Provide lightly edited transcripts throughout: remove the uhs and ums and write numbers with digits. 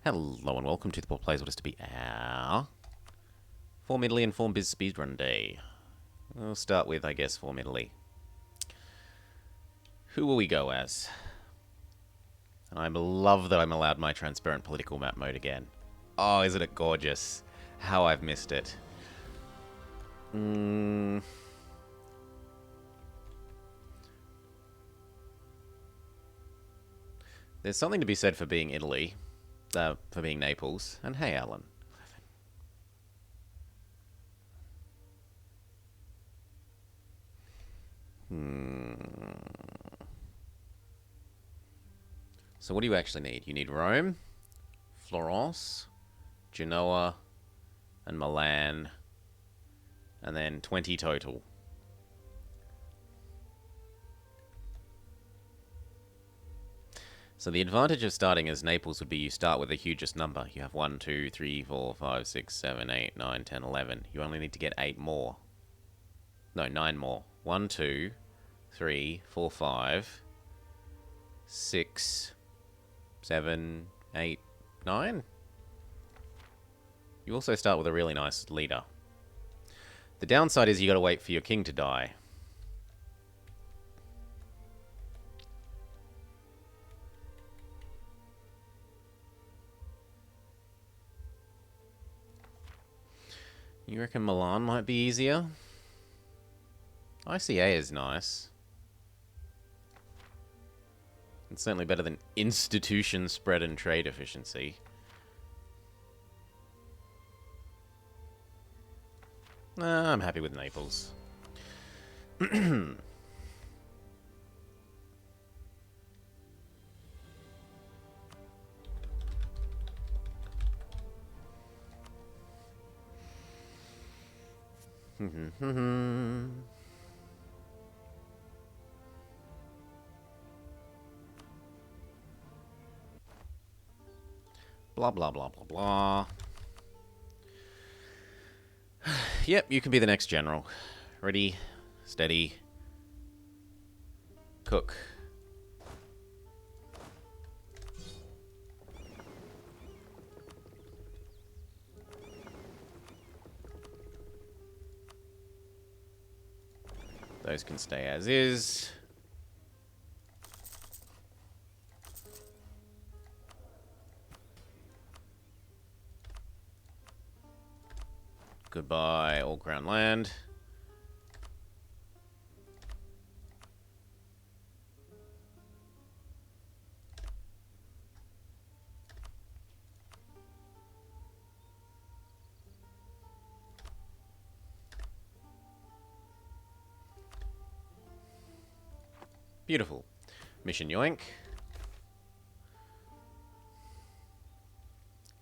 Hello and welcome to the Pop Plays what is to be our Form Italy and Form Biz Speedrun Day. We'll start with, I guess, Form Italy. Who will we go as? And I love that I'm allowed my transparent political map mode again. Oh, isn't it gorgeous? How I've missed it. There's something to be said for being Italy. For being Naples. And hey, Alan. So what do you actually need? You need Rome, Florence, Genoa, and Milan, and then 20 total. So the advantage of starting as Naples would be you start with the hugest number. You have 1, 2, 3, 4, 5, 6, 7, 8, 9, 10, 11. You only need to get 8 more. No, 9 more. 1, 2, 3, 4, 5, 6, 7, 8, 9. You also start with a really nice leader. The downside is you gotta wait for your king to die. You reckon Milan might be easier? ICA is nice. It's certainly better than institution spread and trade efficiency. I'm happy with Naples. Blah, blah, blah, blah, blah. Yep, you can be the next general. Ready, steady, cook. Those can stay as is. Goodbye, all ground land. Beautiful. Mission yoink.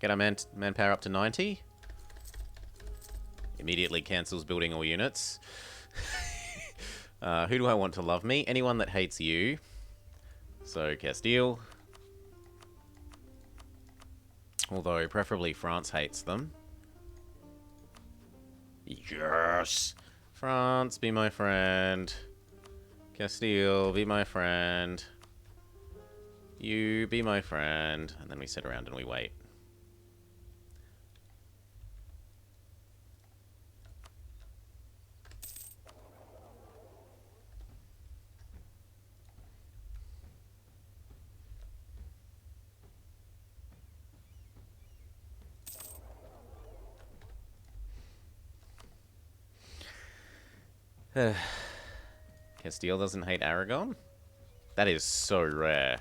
Get our manpower up to 90. Immediately cancels building all units. Who do I want to love me? Anyone that hates you. So, Castile. Although, preferably France hates them. Yes! France, be my friend. Castile, be my friend. You, be my friend. And then we sit around and we wait. Castile doesn't hate Aragon? That is so rare.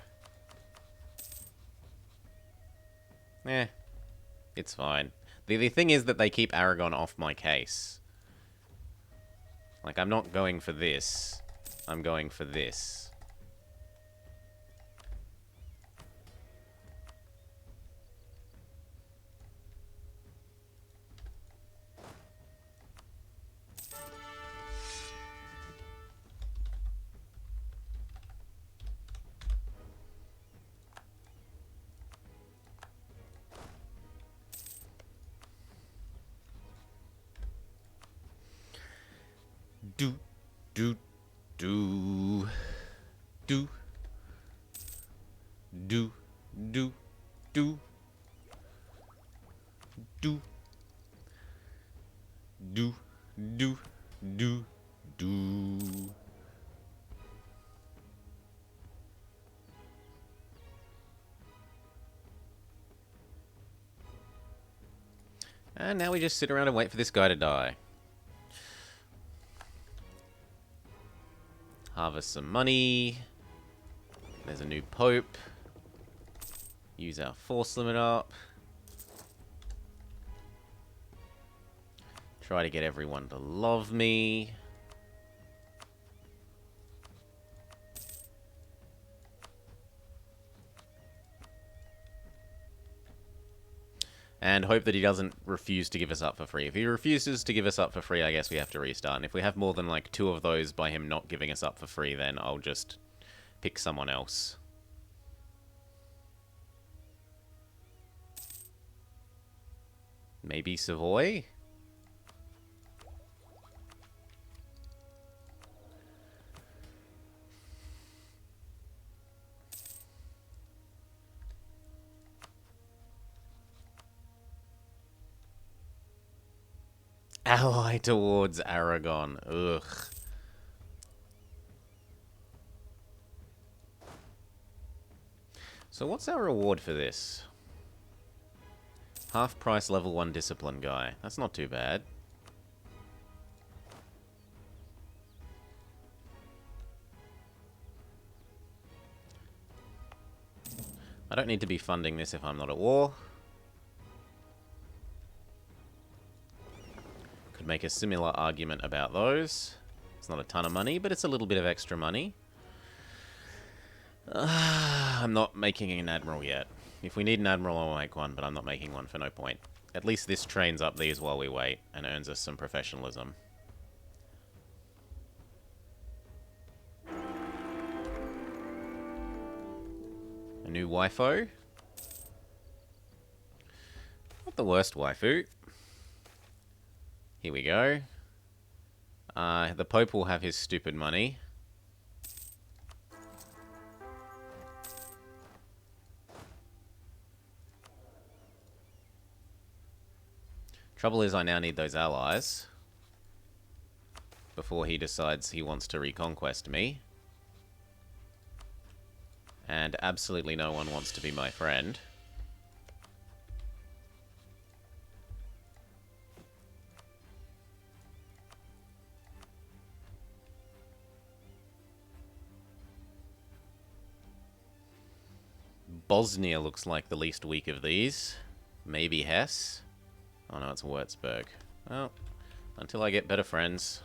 It's fine. The thing is that they keep Aragon off my case. Like, I'm not going for this. I'm going for this. Do, do, do, do, do, do, do, Do. Do. Do. Do. Do. And now we just sit around and wait for this guy to die. Harvest some money. There's a new pope. Use our force limit up. Try to get everyone to love me. And hope that he doesn't refuse to give us up for free. If he refuses to give us up for free, I guess we have to restart. And if we have more than like 2 of those by him not giving us up for free, then I'll just pick someone else. Maybe Savoy? Ally towards Aragon. Ugh. So what's our reward for this? Half price level 1 discipline guy. That's not too bad. I don't need to be funding this if I'm not at war. Could make a similar argument about those. It's not a ton of money, but it's a little bit of extra money. I'm not making an admiral yet. If we need an admiral, I'll make one, but I'm not making one for no point. At least this trains up these while we wait and earns us some professionalism. A new waifu. Not the worst waifu. Here we go. The Pope will have his stupid money. Trouble is, I now need those allies before he decides he wants to reconquest me. And absolutely no one wants to be my friend. Bosnia looks like the least weak of these. Maybe Hesse. Oh no, it's Würzburg. Well, until I get better friends.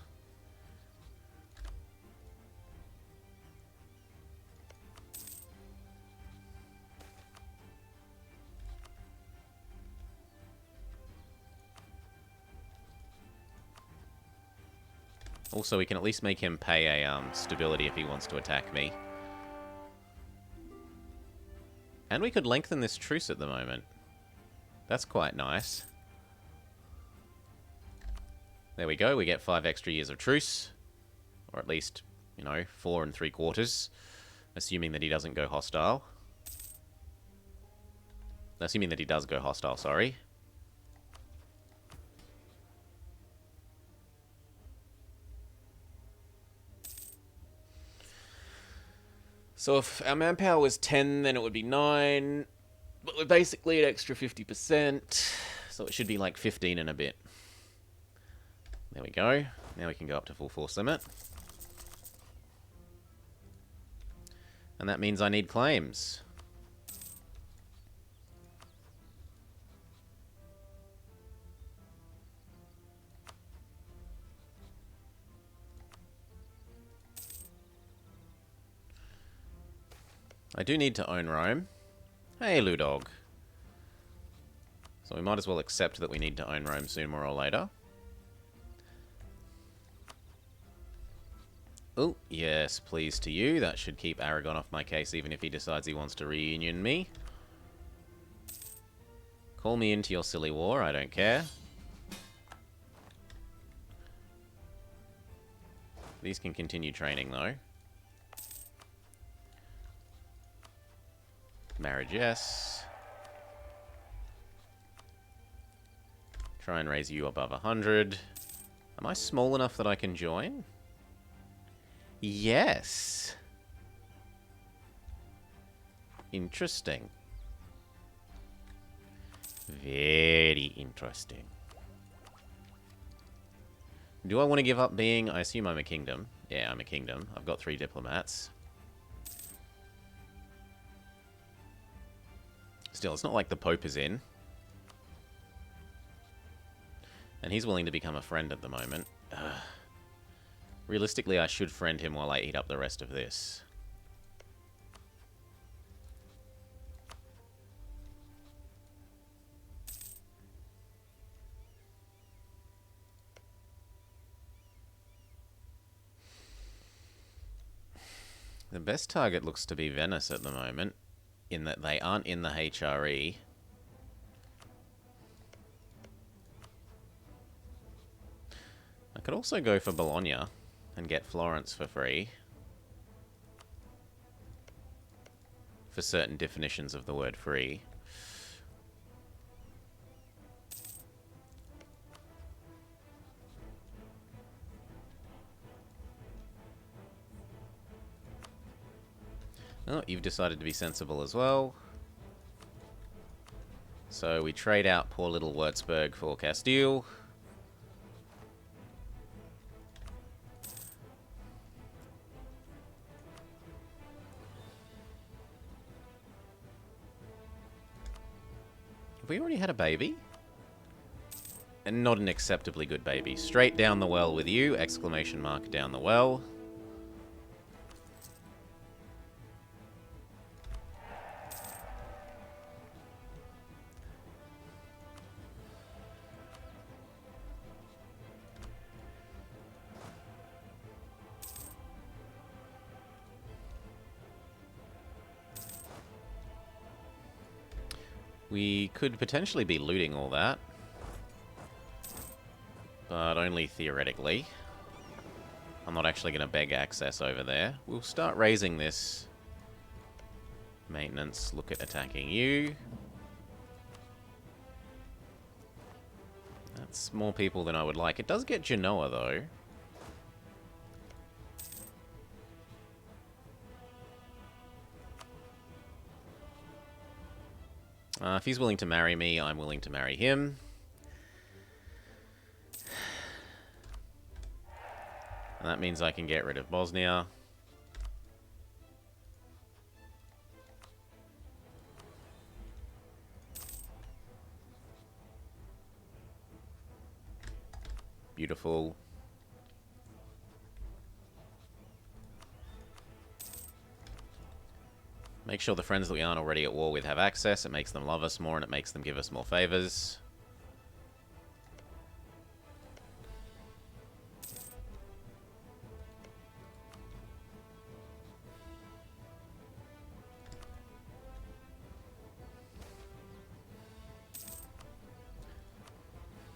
Also, we can at least make him pay a stability if he wants to attack me. And we could lengthen this truce at the moment. That's quite nice. There we go, we get 5 extra years of truce. Or at least, you know, 4 3/4. Assuming that he doesn't go hostile. Assuming that he does go hostile, sorry. So if our manpower was 10, then it would be 9. But we're basically at extra 50%. So it should be like 15 and a bit. There we go. Now we can go up to full force limit. And that means I need claims. I do need to own Rome. Hey, Ludog. So we might as well accept that we need to own Rome sooner or later. Oh, yes, please to you. That should keep Aragon off my case even if he decides he wants to reunion me. Call me into your silly war, I don't care. These can continue training, though. Marriage, yes. Try and raise you above 100. Am I small enough that I can join? Yes. Interesting. Very interesting. Do I want to give up being... I assume I'm a kingdom. Yeah, I'm a kingdom. I've got 3 diplomats. Still, it's not like the Pope is in. And he's willing to become a friend at the moment. Ugh. Realistically, I should friend him while I eat up the rest of this. The best target looks to be Venice at the moment, in that they aren't in the HRE. I could also go for Bologna and get Florence for free. For certain definitions of the word free. Oh, you've decided to be sensible as well. So we trade out poor little Würzburg for Castile. Have we already had a baby? And not an acceptably good baby. Straight down the well with you! Exclamation mark down the well. We could potentially be looting all that. But only theoretically. I'm not actually going to beg access over there. We'll start raising this. Maintenance, look at attacking you. That's more people than I would like. It does get Genoa, though. If he's willing to marry me, I'm willing to marry him. And that means I can get rid of Bosnia. Beautiful. Make sure the friends that we aren't already at war with have access. It makes them love us more and it makes them give us more favors.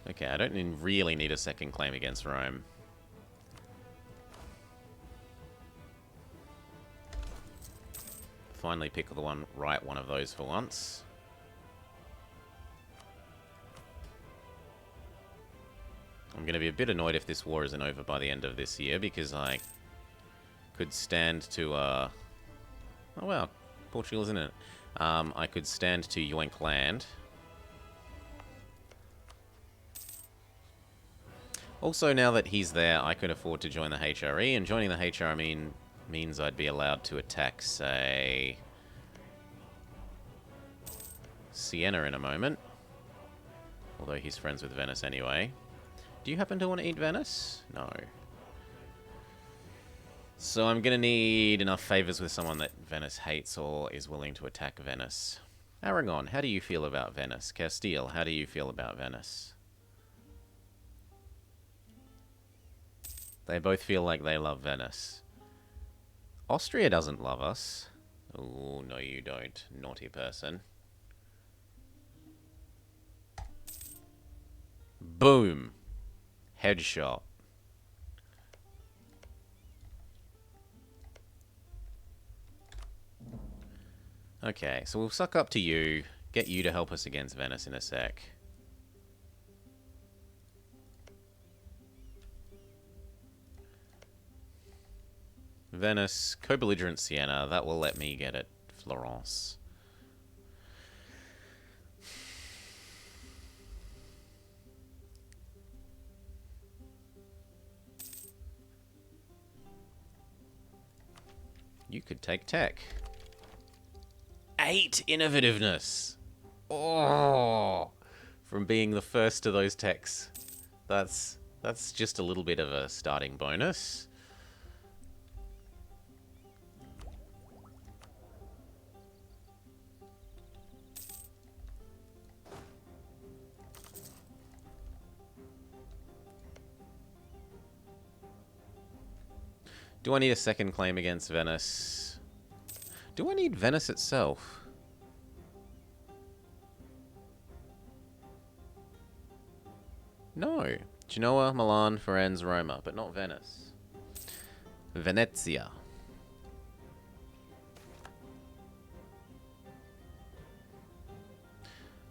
Okay, I don't really need a second claim against Rome. Finally pick the one of those for once. I'm going to be a bit annoyed if this war isn't over by the end of this year, because I could stand to, oh wow, Portugal isn't it? I could stand to yoink land. Also, now that he's there, I could afford to join the HRE, and joining the HRE means I'd be allowed to attack, say, Siena in a moment. Although he's friends with Venice anyway. Do you happen to want to eat Venice? No. So I'm going to need enough favors with someone that Venice hates or is willing to attack Venice. Aragon, how do you feel about Venice? Castile, how do you feel about Venice? They both feel like they love Venice. Austria doesn't love us. Oh, no you don't. Naughty person. Boom. Headshot. Okay, so we'll suck up to you. Get you to help us against Venice in a sec. Venice, co-belligerent Siena. That will let me get at Florence. You could take tech. 8 innovativeness. Oh, from being the first to those techs. That's just a little bit of a starting bonus. Do I need a second claim against Venice? Do I need Venice itself? No. Genoa, Milan, Firenze, Roma, but not Venice. Venezia.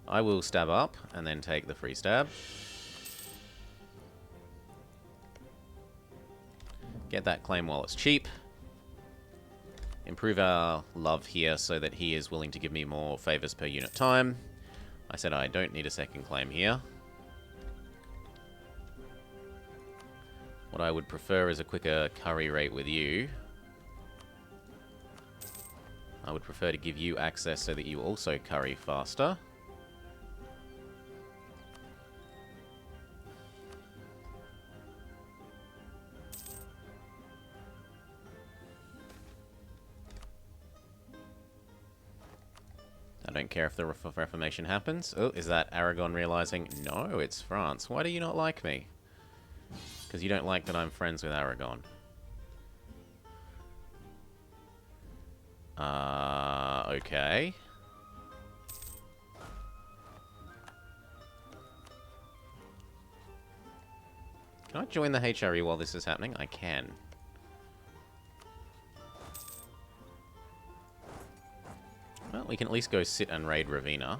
I will stab up and then take the free stab. Get that claim while it's cheap. Improve our love here so that he is willing to give me more favors per unit time. I said I don't need a second claim here. What I would prefer is a quicker curry rate with you. I would prefer to give you access so that you also curry faster. I don't care if the Reformation happens. Oh, is that Aragon realizing? No, it's France. Why do you not like me? Because you don't like that I'm friends with Aragon. Okay. Can I join the HRE while this is happening? I can. Well, we can at least go sit and raid Ravenna.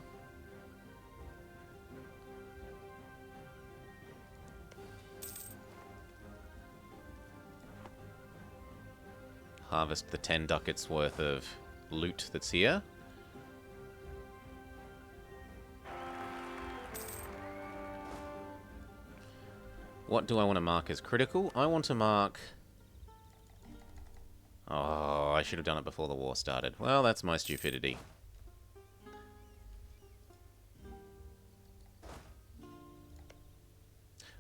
Harvest the 10 ducats worth of loot that's here. What do I want to mark as critical? I want to mark... Oh, I should have done it before the war started. Well, that's my stupidity.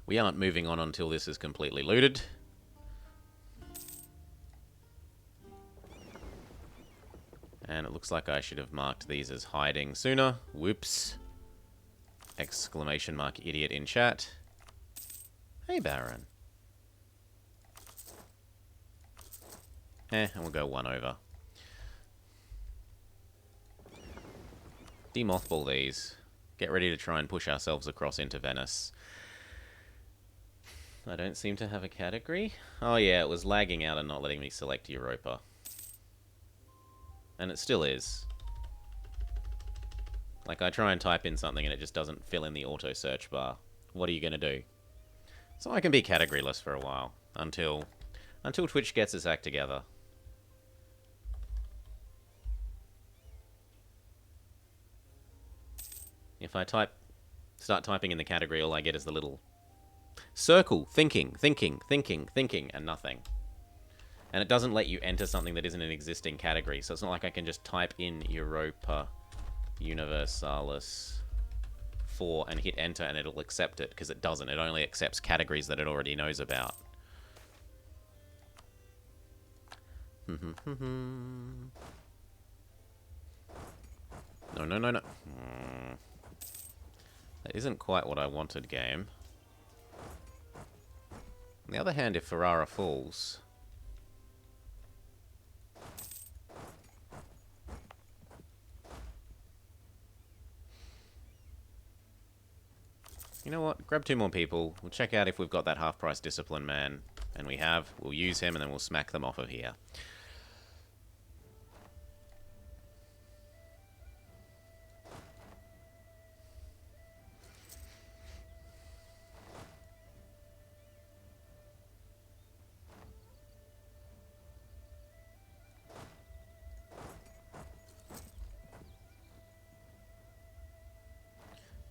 We aren't moving on until this is completely looted. And it looks like I should have marked these as hiding sooner. Whoops. Exclamation mark idiot in chat. Hey, Baron. And we'll go one over. Demothball these. Get ready to try and push ourselves across into Venice. I don't seem to have a category. Oh yeah, it was lagging out and not letting me select Europa. And it still is. Like, I try and type in something and it just doesn't fill in the auto search bar. What are you going to do? So I can be categoryless for a while. Until Twitch gets its act together. If I start typing in the category, all I get is the little circle, thinking, and nothing. And it doesn't let you enter something that isn't an existing category, so it's not like I can just type in Europa Universalis 4 and hit enter and it'll accept it, because it doesn't. It only accepts categories that it already knows about. No. That isn't quite what I wanted, game. On the other hand, if Ferrara falls... You know what? Grab 2 more people. We'll check out if we've got that half-price discipline man. And we have. We'll use him and then we'll smack them off of here.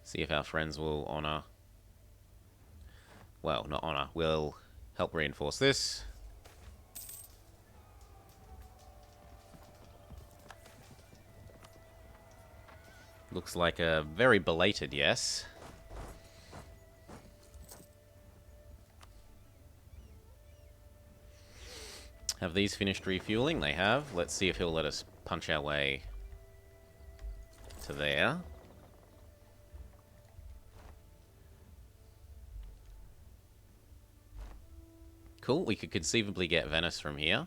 See if our friends will honor... Well, not honor. Will help reinforce this. Looks like a very belated yes. Have these finished refueling? They have. Let's see if he'll let us punch our way to there. Cool, we could conceivably get Venice from here.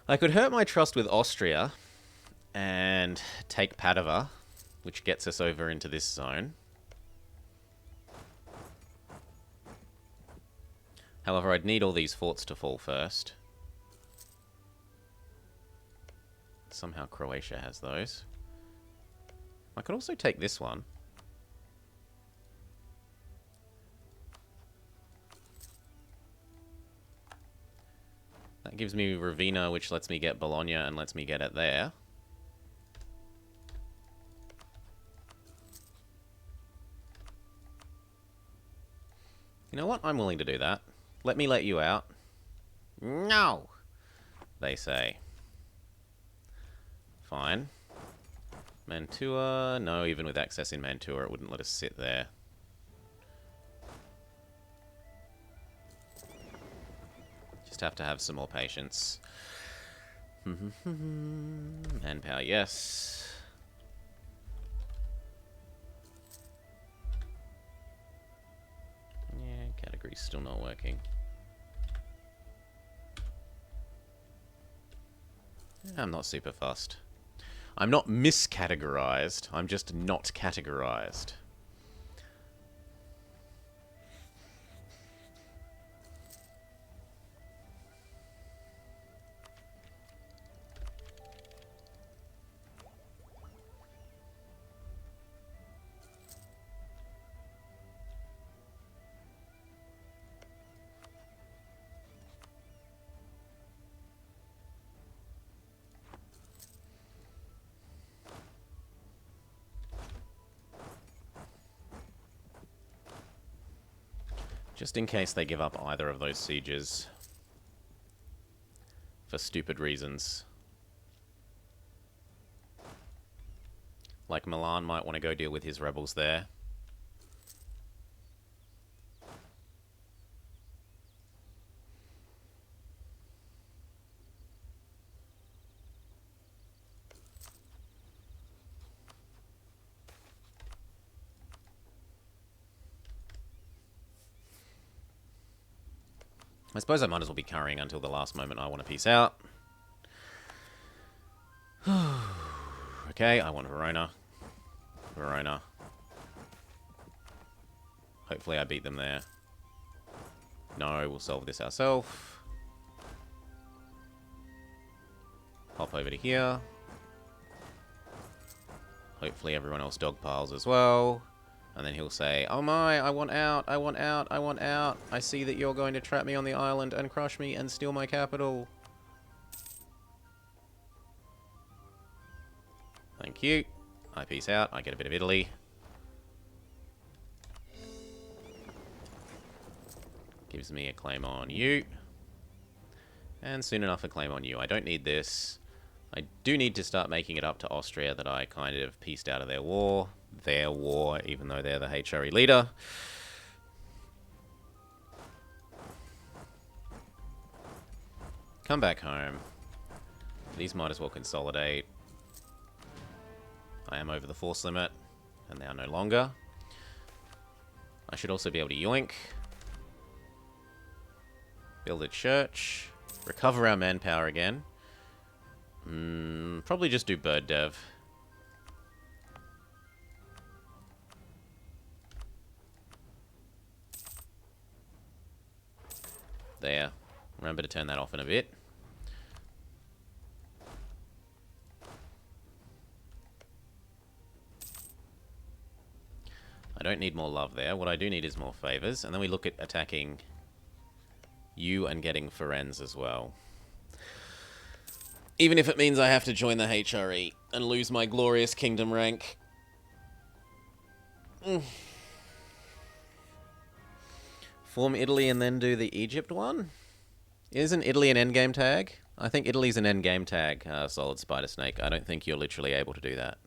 I could hurt my trust with Austria and take Padova, which gets us over into this zone. However, I'd need all these forts to fall first. Somehow Croatia has those. I could also take this one. That gives me Ravenna, which lets me get Bologna and lets me get it there. You know what? I'm willing to do that. Let me let you out. No! They say. Fine. Mantua. No, even with access in Mantua, it wouldn't let us sit there. Just have to have some more patience. Manpower, yes. Yeah, category's still not working. I'm not super fussed. I'm not miscategorized, I'm just not categorized. Just in case they give up either of those sieges. For stupid reasons. Like Milan might want to go deal with his rebels there. I suppose I might as well be carrying until the last moment I want to peace out. Okay, I want Verona. Verona. Hopefully I beat them there. No, we'll solve this ourselves. Hop over to here. Hopefully everyone else dogpiles as well. And then he'll say, oh my, I want out, I want out, I want out. I see that you're going to trap me on the island and crush me and steal my capital. Thank you. I peace out. I get a bit of Italy. Gives me a claim on you. And soon enough a claim on you. I don't need this. I do need to start making it up to Austria that I kind of pieced out of their war. Their war, even though they're the HRE leader. Come back home. These might as well consolidate. I am over the force limit, and they are no longer. I should also be able to yoink. Build a church. Recover our manpower again. Probably just do bird dev. There. Remember to turn that off in a bit. I don't need more love there. What I do need is more favors. And then we look at attacking you and getting Firenze as well. Even if it means I have to join the HRE and lose my glorious kingdom rank. Form Italy and then do the Egypt one? Isn't Italy an endgame tag? I think Italy's an endgame tag, Solid Spider Snake. I don't think you're literally able to do that.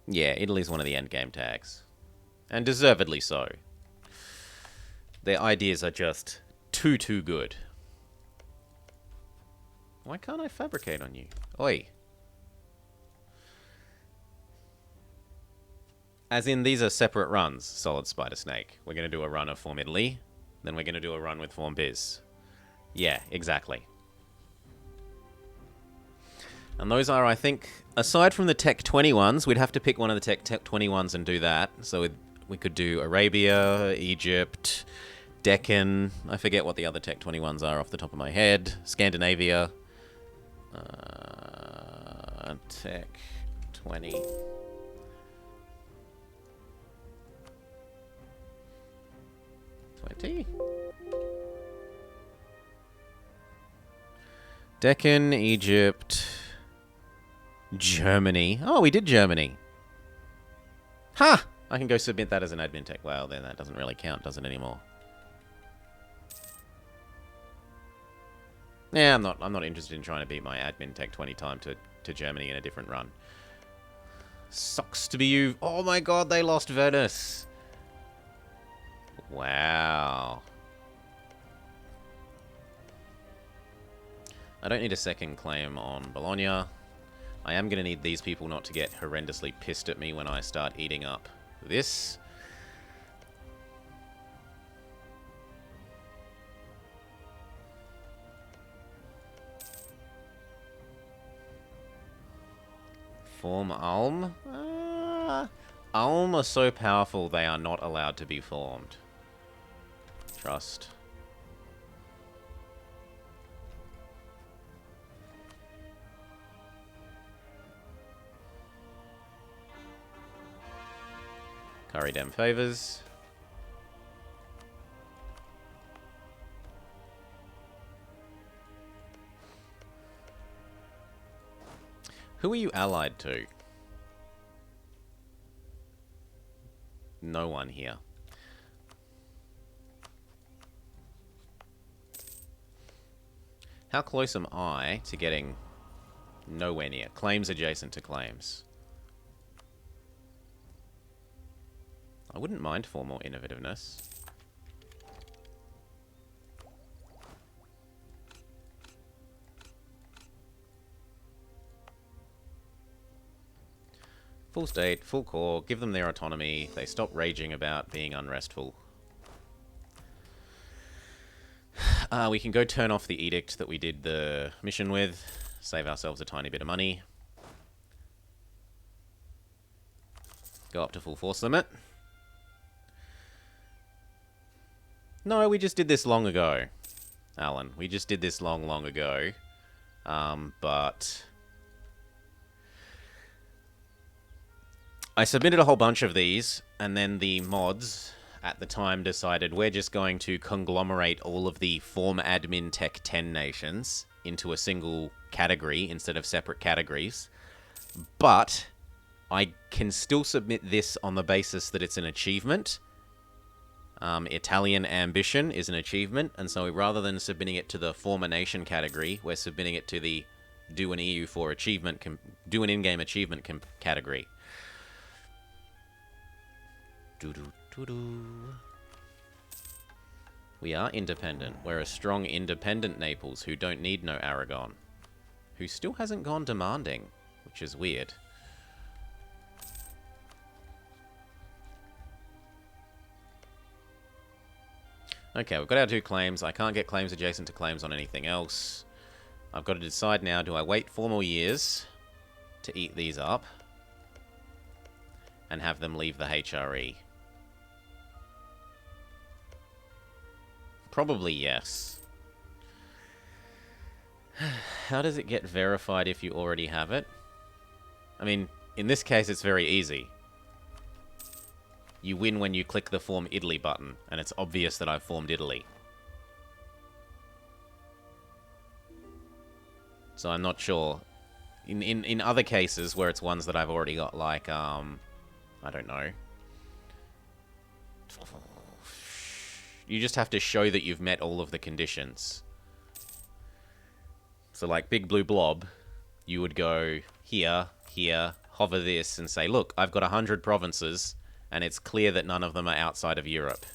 Yeah, Italy's one of the endgame tags. And deservedly so. Their ideas are just too good. Why can't I fabricate on you? Oi. As in, these are separate runs, Solid Spider Snake. We're going to do a run of Form Italy, then we're going to do a run with Form Biz. Yeah, exactly. And those are, I think, aside from the Tech 20 ones, we'd have to pick one of the Tech 20 ones and do that. So we could do Arabia, Egypt, Deccan. I forget what the other Tech 20 ones are off the top of my head. Scandinavia. Tech 20. Deccan, Egypt, Germany. Oh, we did Germany. Ha! I can go submit that as an admin tech. Well, then that doesn't really count, does it, anymore? Yeah, I'm not interested in trying to beat my admin tech 20 time to Germany in a different run. Sucks to be you. Oh my god, they lost Venice. Wow. I don't need a second claim on Bologna. I am going to need these people not to get horrendously pissed at me when I start eating up this. Form Ulm? Ulm are so powerful they are not allowed to be formed. Trust. Curry dem favors. Who are you allied to? No one here. How close am I to getting nowhere near? Claims adjacent to claims. I wouldn't mind for more innovativeness. Full state, full core, give them their autonomy. They stop raging about being unrestful. We can go turn off the edict that we did the mission with. Save ourselves a tiny bit of money. Go up to full force limit. No, we just did this long ago, Alan. We just did this long ago. But I submitted a whole bunch of these, and then the mods at the time decided we're just going to conglomerate all of the Form Admin Tech 10 nations into a single category instead of separate categories. But I can still submit this on the basis that it's an achievement. Italian ambition is an achievement, and so rather than submitting it to the Form a Nation category, we're submitting it to the Do an EU4 achievement, Do an in-game achievement category. We are independent. We're a strong, independent Naples who don't need no Aragon. Who still hasn't gone demanding, which is weird. Okay, we've got our 2 claims. I can't get claims adjacent to claims on anything else. I've got to decide now, do I wait 4 more years to eat these up and have them leave the HRE? Probably yes. How does it get verified if you already have it? I mean, In this case, it's very easy. You win when you click the Form Italy button, and it's obvious that I've formed Italy. So I'm not sure. In other cases where it's ones that I've already got, like, I don't know. You just have to show that you've met all of the conditions. So like Big Blue Blob, you would go here, here, hover this, and say, look, I've got 100 provinces, and it's clear that none of them are outside of Europe.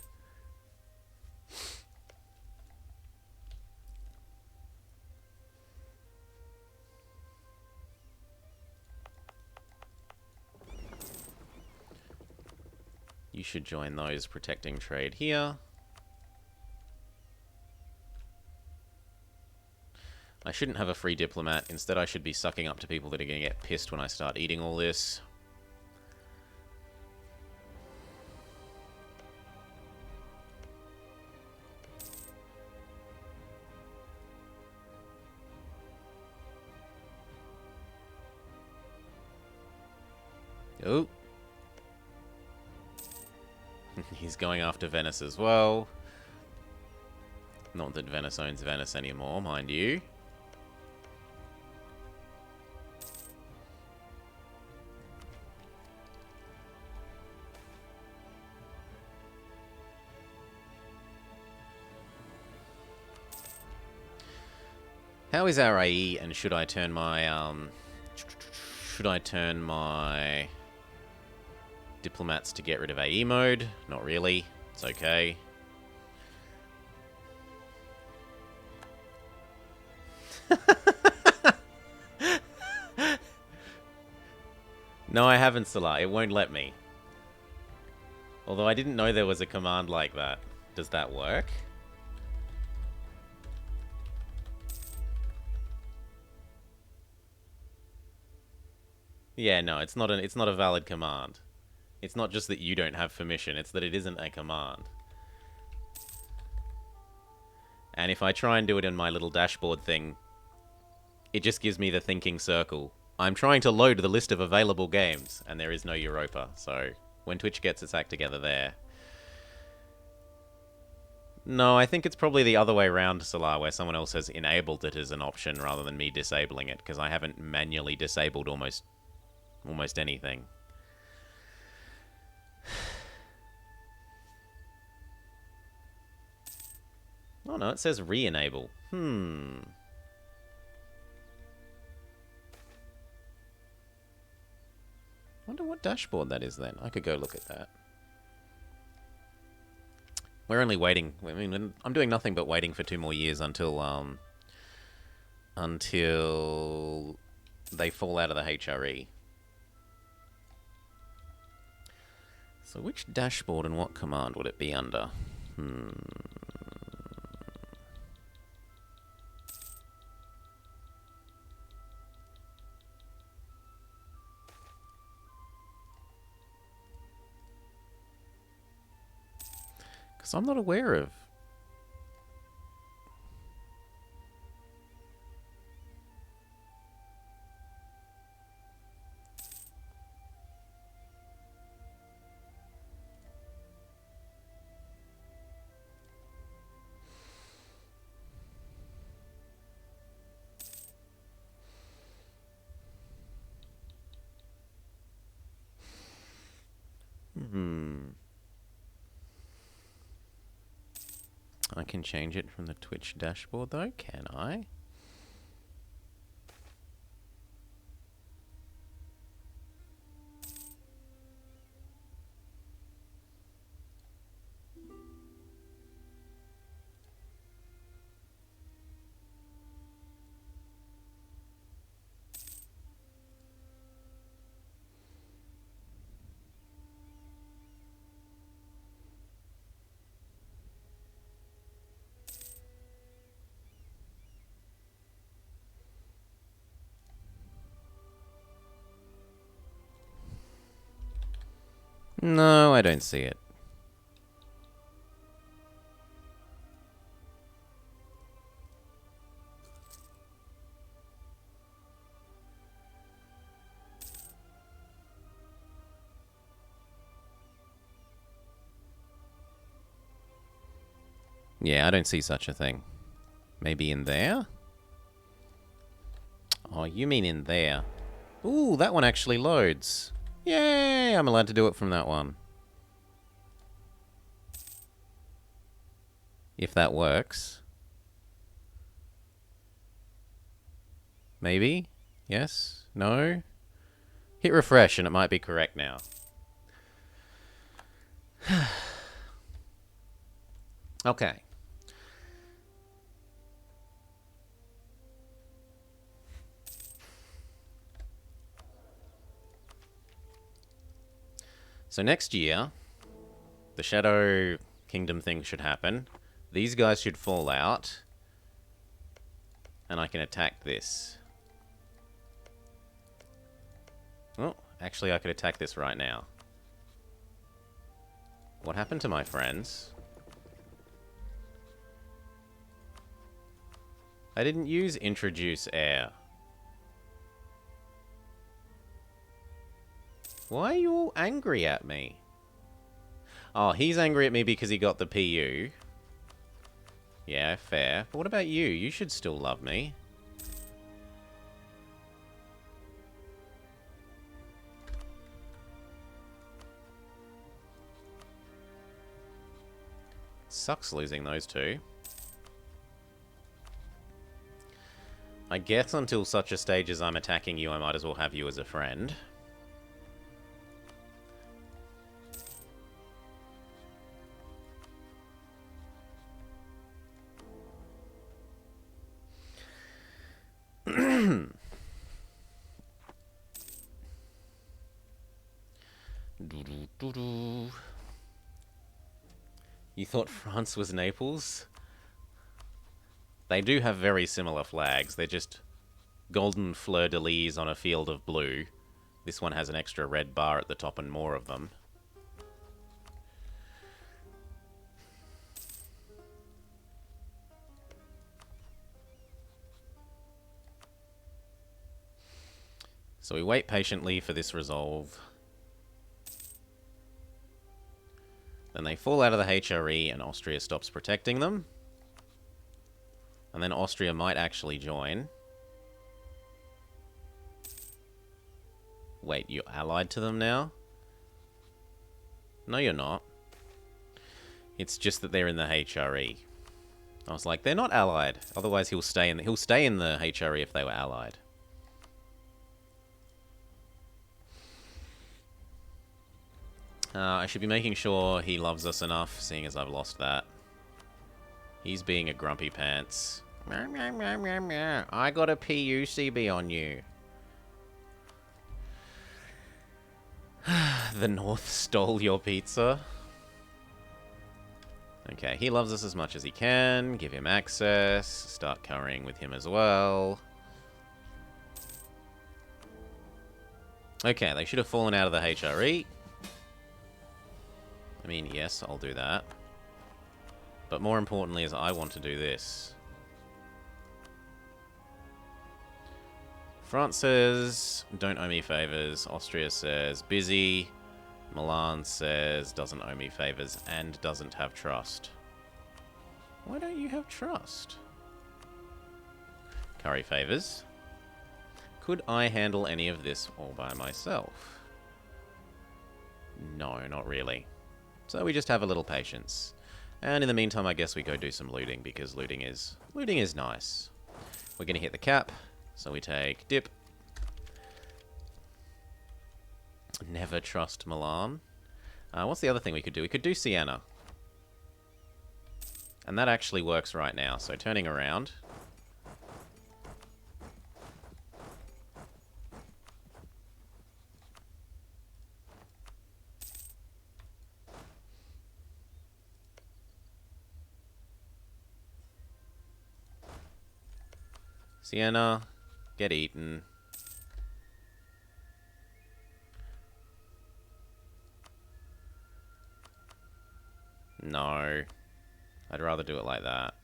You should join those protecting trade here. I shouldn't have a free diplomat. Instead, I should be sucking up to people that are going to get pissed when I start eating all this. Oh. He's going after Venice as well. Not that Venice owns Venice anymore, mind you. How is RAE, and should I turn my, diplomats to get rid of AE mode? Not really. It's okay. No, I haven't, Salah. It won't let me. Although I didn't know there was a command like that. Does that work? Yeah, no, it's not a valid command. It's not just that you don't have permission, it's that it isn't a command. And if I try and do it in my little dashboard thing, it just gives me the thinking circle. I'm trying to load the list of available games, and there is no Europa, so when Twitch gets its act together there. No, I think it's probably the other way around, Salah, where someone else has enabled it as an option rather than me disabling it, because I haven't manually disabled almost anything. Oh no, it says re-enable. Wonder what dashboard that is then. I could go look at that. We're only waiting. I mean, I'm doing nothing but waiting for 2 more years until they fall out of the HRE. So which dashboard and what command would it be under? Because I'm not aware of. I can change it from the Twitch dashboard though, can I? No, I don't see it. Yeah, I don't see such a thing. Maybe in there? Oh, you mean in there. Ooh, that one actually loads. Yay, I'm allowed to do it from that one. If that works. Maybe? Yes? No? Hit refresh and it might be correct now. Okay. So next year, the Shadow Kingdom thing should happen. These guys should fall out. And I can attack this. Oh, actually I could attack this right now. What happened to my friends? I didn't use introduce air. Why are you all angry at me? Oh, he's angry at me because he got the PU. Yeah, fair. But what about you? You should still love me. Sucks losing those two. I guess until such a stage as I'm attacking you, I might as well have you as a friend. You thought France was Naples? They do have very similar flags. They're just golden fleur-de-lis on a field of blue. This one has an extra red bar at the top and more of them. So we wait patiently for this resolve. Then they fall out of the HRE and Austria stops protecting them. And then Austria might actually join. Wait, you're allied to them now? No, you're not. It's just that they're in the HRE. I was like, they're not allied. Otherwise, he'll stay in the HRE if they were allied. I should be making sure he loves us enough, seeing as I've lost that. He's being a grumpy pants. I got a PUCB on you. The North stole your pizza. Okay, he loves us as much as he can. Give him access. Start currying with him as well. Okay, they should have fallen out of the HRE. I mean, yes, I'll do that. But more importantly is I want to do this. France says, don't owe me favors. Austria says, busy. Milan says, doesn't owe me favors and doesn't have trust. Why don't you have trust? Curry favors. Could I handle any of this all by myself? No, not really. So we just have a little patience. And in the meantime, I guess we go do some looting, because looting is nice. We're going to hit the cap, so we take dip. Never trust Milan. What's the other thing we could do? We could do Siena. And that actually works right now, so turning around. Siena, get eaten. No. I'd rather do it like that.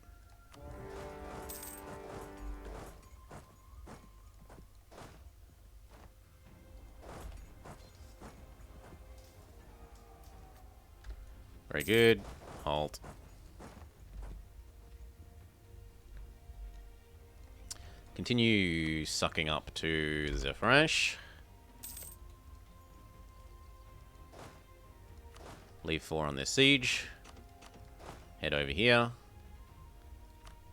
Very good. Halt. Continue sucking up to the French. Leave 4 on this siege. Head over here.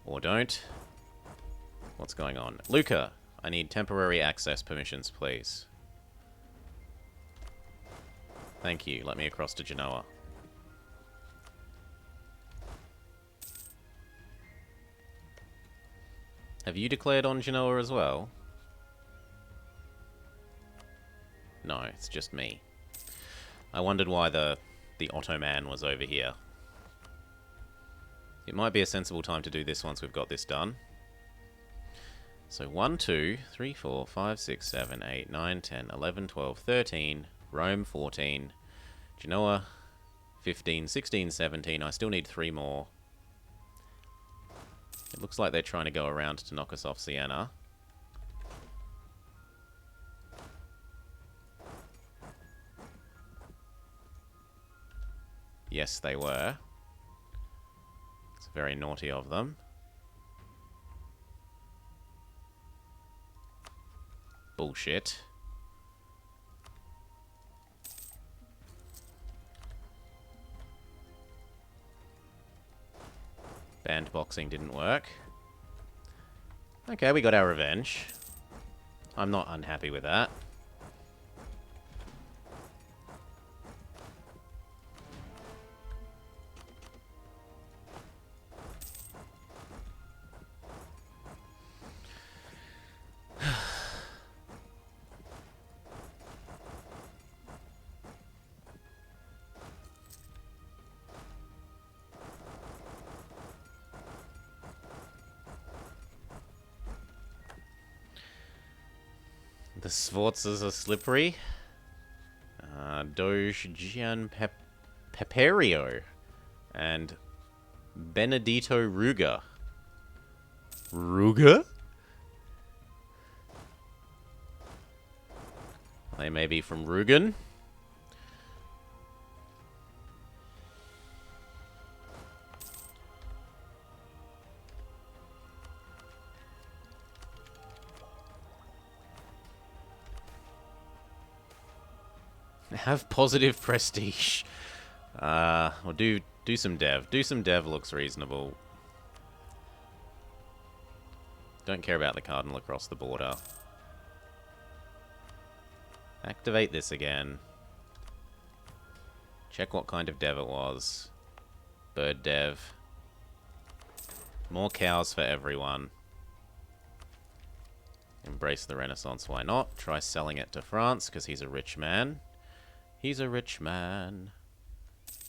Or don't. What's going on? Lucca, I need temporary access permissions, please. Thank you. Let me across to Genoa. Have you declared on Genoa as well? No, it's just me. I wondered why the Ottoman was over here. It might be a sensible time to do this once we've got this done. So 1, 2, 3, 4, 5, 6, 7, 8, 9, 10, 11, 12, 13, Rome 14, Genoa 15, 16, 17. I still need 3 more. It looks like they're trying to go around to knock us off Siena. Yes, they were. It's very naughty of them. Bullshit. Bandboxing didn't work. Okay, we got our revenge. I'm not unhappy with that. The Sforzas are slippery. Doge Gian Peperio and Benedito Ruga. Ruga? They may be from Rugen. Have positive prestige. Or do some dev. Do some dev looks reasonable. Don't care about the cardinal across the border. Activate this again. Check what kind of dev it was. Bird dev. More cows for everyone. Embrace the Renaissance, why not? Try selling it to France, because he's a rich man. He's a rich man.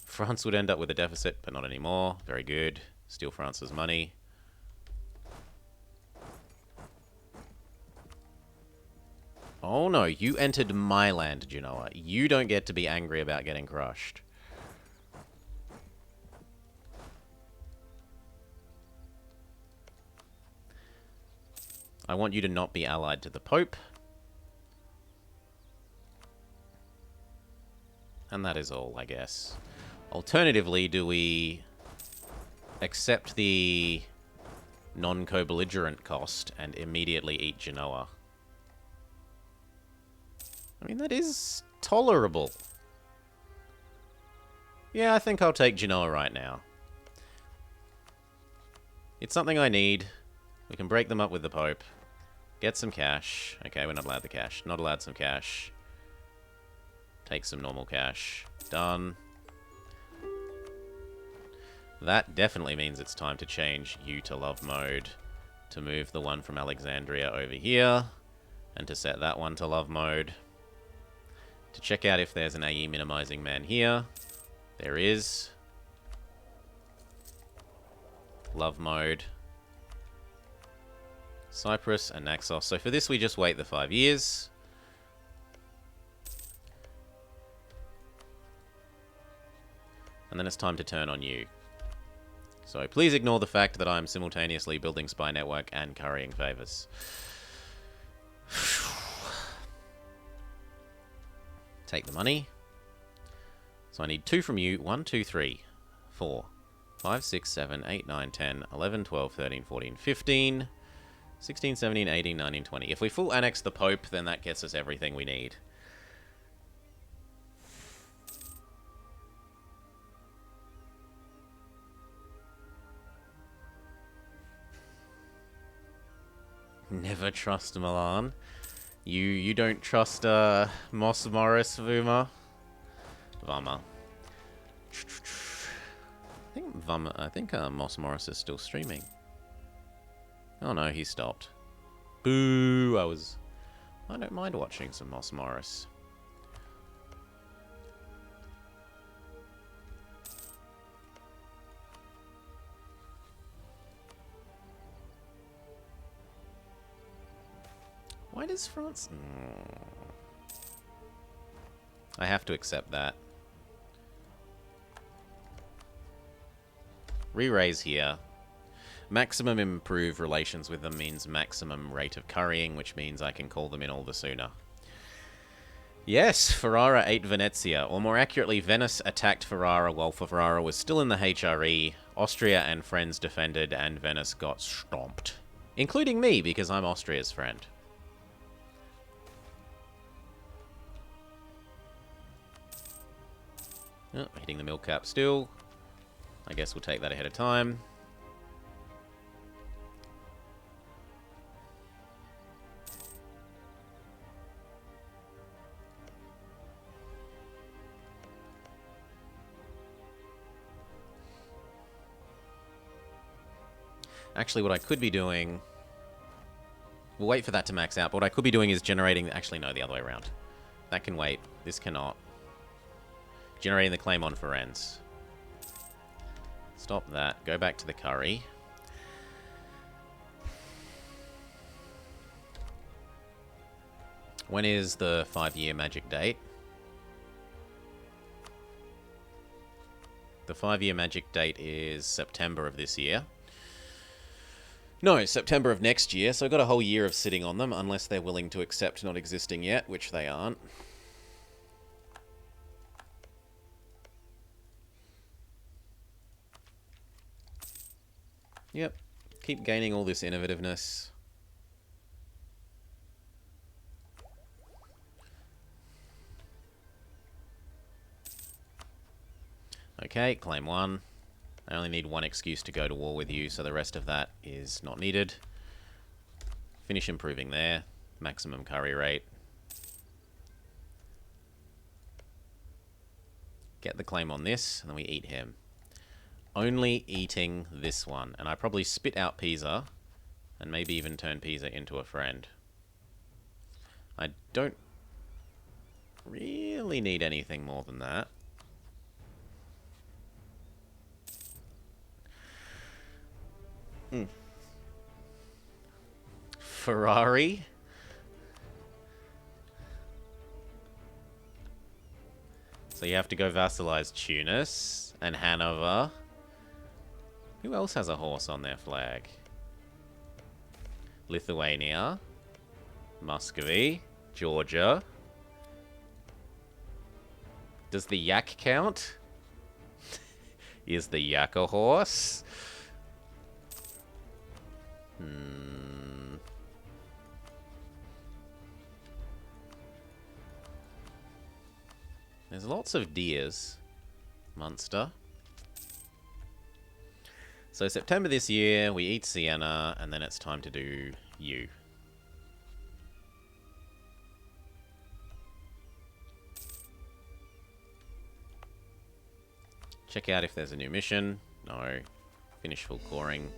France would end up with a deficit, but not anymore. Very good. Steal France's money. Oh no, you entered my land, Genoa. You don't get to be angry about getting crushed. I want you to not be allied to the Pope. And that is all, I guess. Alternatively, do we accept the non-co-belligerent cost and immediately eat Genoa? I mean, that is tolerable. Yeah, I think I'll take Genoa right now. It's something I need. We can break them up with the Pope. Get some cash. Okay, we're not allowed the cash. Not allowed some cash. Take some normal cash. Done. That definitely means it's time to change you to love mode. To move the one from Alexandria over here. And to set that one to love mode. To check out if there's an AE minimizing man here. There is. Love mode. Cyprus and Naxos. So for this we just wait the 5 years. And then it's time to turn on you. So please ignore the fact that I'm simultaneously building spy network and currying favors. Take the money. So I need 2 from you. 1, 2, 3, 4, 5, 6, 7, 8, 9, 10, 11, 12, 13, 14, 15. 16, 17, 18, 19, 20. If we full annex the Pope, then that gets us everything we need. Never trust Milan. You don't trust Moss Morris, Vuma? Vama. I think Moss Morris is still streaming. Oh no, he stopped. Boo! I don't mind watching some Moss Morris. Why does France... I have to accept that. Re-raise here. Maximum improve relations with them means maximum rate of currying, which means I can call them in all the sooner. Yes, Ferrara ate Venezia, or more accurately, Venice attacked Ferrara while Ferrara was still in the HRE. Austria and friends defended, and Venice got stomped. Including me, because I'm Austria's friend. Oh, hitting the milk cap still. I guess we'll take that ahead of time. Actually, what I could be doing... We'll wait for that to max out, but what I could be doing is generating... Actually, no, the other way around. That can wait. This cannot. Generating the claim on Firenze. Stop that. Go back to the curry. When is the 5-year magic date? The 5-year magic date is September of this year. No, September of next year, so I've got a whole year of sitting on them, unless they're willing to accept not existing yet, which they aren't. Yep, keep gaining all this innovativeness. Okay, claim 1. I only need one excuse to go to war with you, so the rest of that is not needed. Finish improving there. Maximum curry rate. Get the claim on this, and then we eat him. Only eating this one. And I probably spit out Pisa, and maybe even turn Pisa into a friend. I don't really need anything more than that. Ferrari. So you have to go vassalize Tunis and Hanover. Who else has a horse on their flag? Lithuania. Muscovy. Georgia. Does the yak count? Is the yak a horse? There's lots of deers. Munster. So September this year, we eat Siena, and then it's time to do you. Check out if there's a new mission. No. Finish full coring.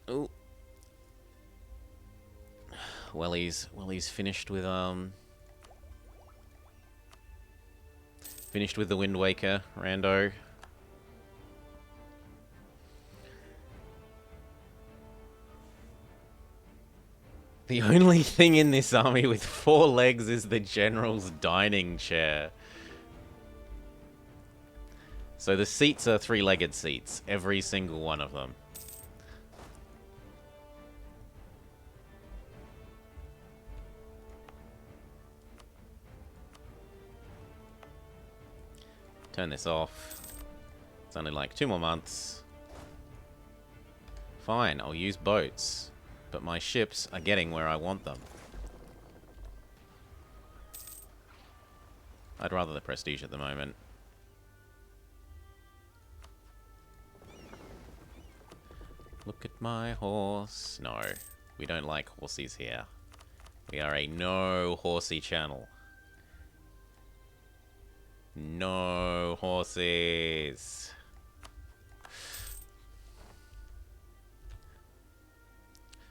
Oh. Well, he's finished with finished with the Wind Waker, rando. The only thing in this army with 4 legs is the general's dining chair. So the seats are 3-legged seats, every single one of them. Turn this off. It's It's only like 2 more months. Fine, I'll use boats. But my ships are getting where I want them. I'd rather the prestige at the moment. Look at my horse. No, we don't like horsies here. We are a no horsey channel. No horses.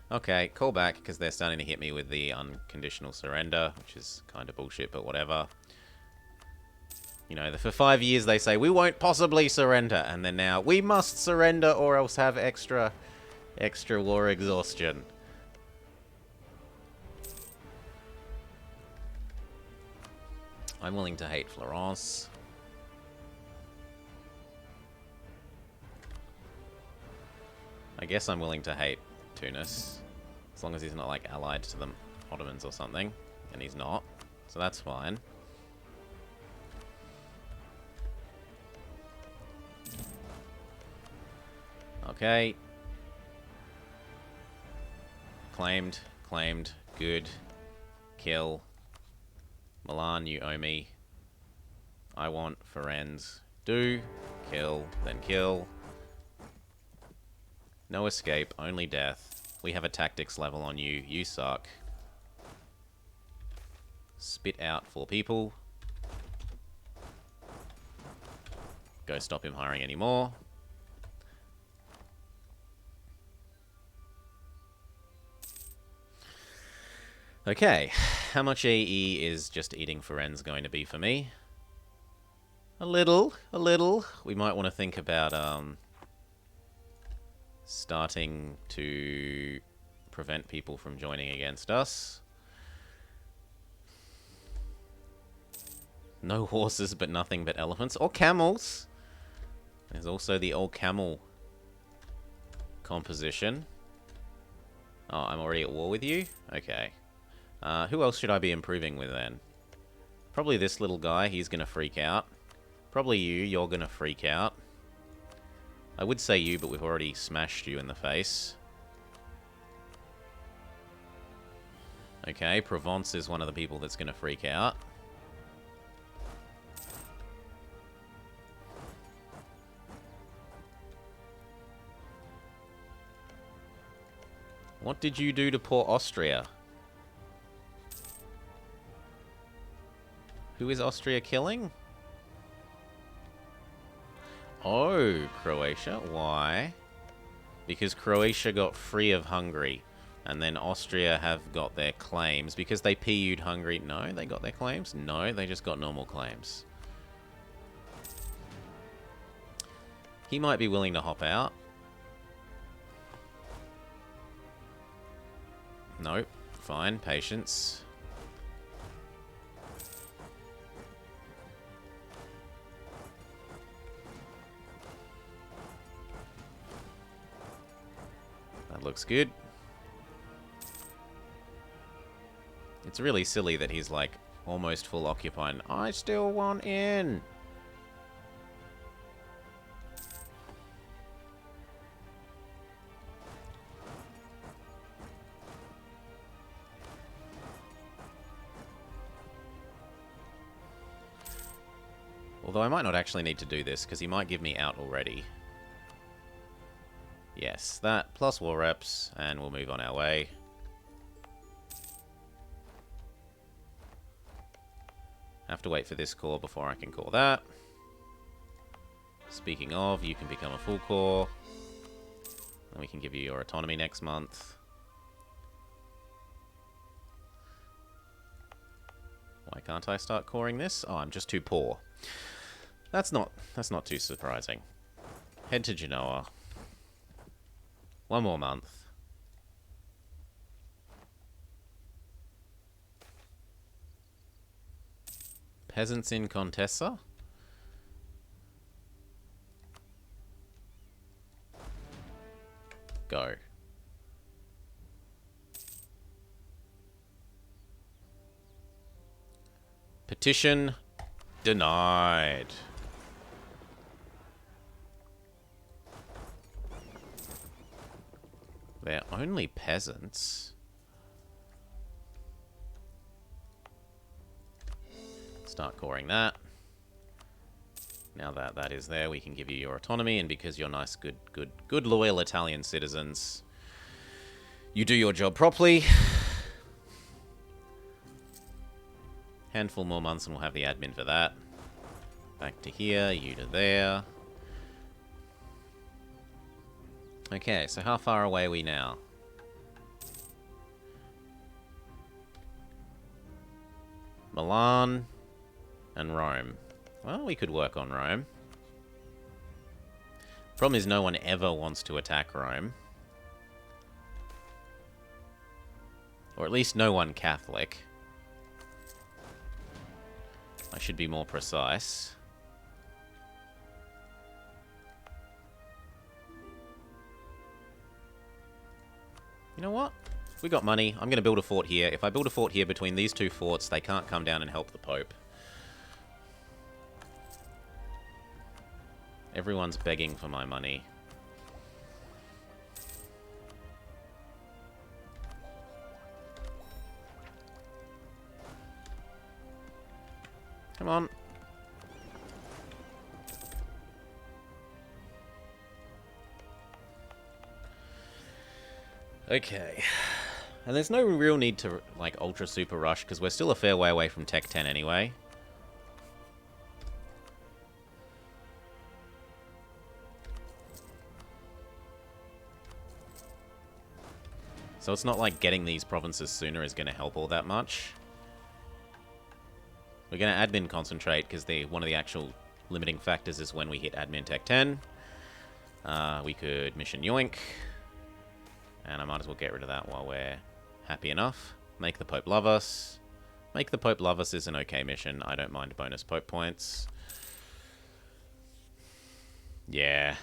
Okay, call back, because they're starting to hit me with the unconditional surrender, which is kind of bullshit, but whatever. You know, for 5 years they say, we won't possibly surrender, and then now, we must surrender or else have extra war exhaustion. I'm willing to hate Florence. I guess I'm willing to hate Tunis. As long as he's not, like, allied to the Ottomans or something. And he's not. So that's fine. Okay. Claimed. Claimed. Good. Kill. Milan, you owe me. I want Firenze. Do. Kill. Then kill. No escape. Only death. We have a tactics level on you. You suck. Spit out 4 people. Go stop him hiring any more. Okay, how much AE is just eating Firenze going to be for me? A little. We might want to think about starting to prevent people from joining against us. No horses, but nothing but elephants. Or camels. There's also the old camel composition. Oh, I'm already at war with you? Okay. Who else should I be improving with then? Probably this little guy. He's going to freak out. Probably you. You're going to freak out. I would say you, but we've already smashed you in the face. Okay, Provence is one of the people that's going to freak out. What did you do to poor Austria? Who is Austria killing? Oh, Croatia. Why? Because Croatia got free of Hungary. And then Austria have got their claims. Because they PU'd Hungary. No, they got their claims? No, they just got normal claims. He might be willing to hop out. Nope. Fine. Patience. That looks good. It's really silly that he's like almost full occupied. I still want in. Although I might not actually need to do this, because he might give me out already. Yes, that, plus war reps, and we'll move on our way. Have to wait for this core before I can core that. Speaking of, you can become a full core. And we can give you your autonomy next month. Why can't I start coring this? Oh, I'm just too poor. That's not too surprising. Head to Genoa. 1 more month. Peasants in Contessa? Go. Petition denied. They're only peasants. Start coring that. Now that that is there, we can give you your autonomy, and because you're nice, good loyal Italian citizens, you do your job properly. Handful more months and we'll have the admin for that. Back to here, you to there. Okay, so how far away are we now? Milan and Rome. Well, we could work on Rome. Problem is no one ever wants to attack Rome. Or at least no one Catholic. I should be more precise. You know what? We got money. I'm going to build a fort here. If I build a fort here between these two forts, they can't come down and help the Pope. Everyone's begging for my money. Come on. Okay. And there's no real need to, like, ultra super rush, because we're still a fair way away from Tech 10 anyway. So it's not like getting these provinces sooner is going to help all that much. We're going to admin concentrate, because one of the actual limiting factors is when we hit admin Tech 10. We could mission yoink. And I might as well get rid of that while we're happy enough. Make the Pope love us. Make the Pope love us is an okay mission. I don't mind bonus Pope points. Yeah.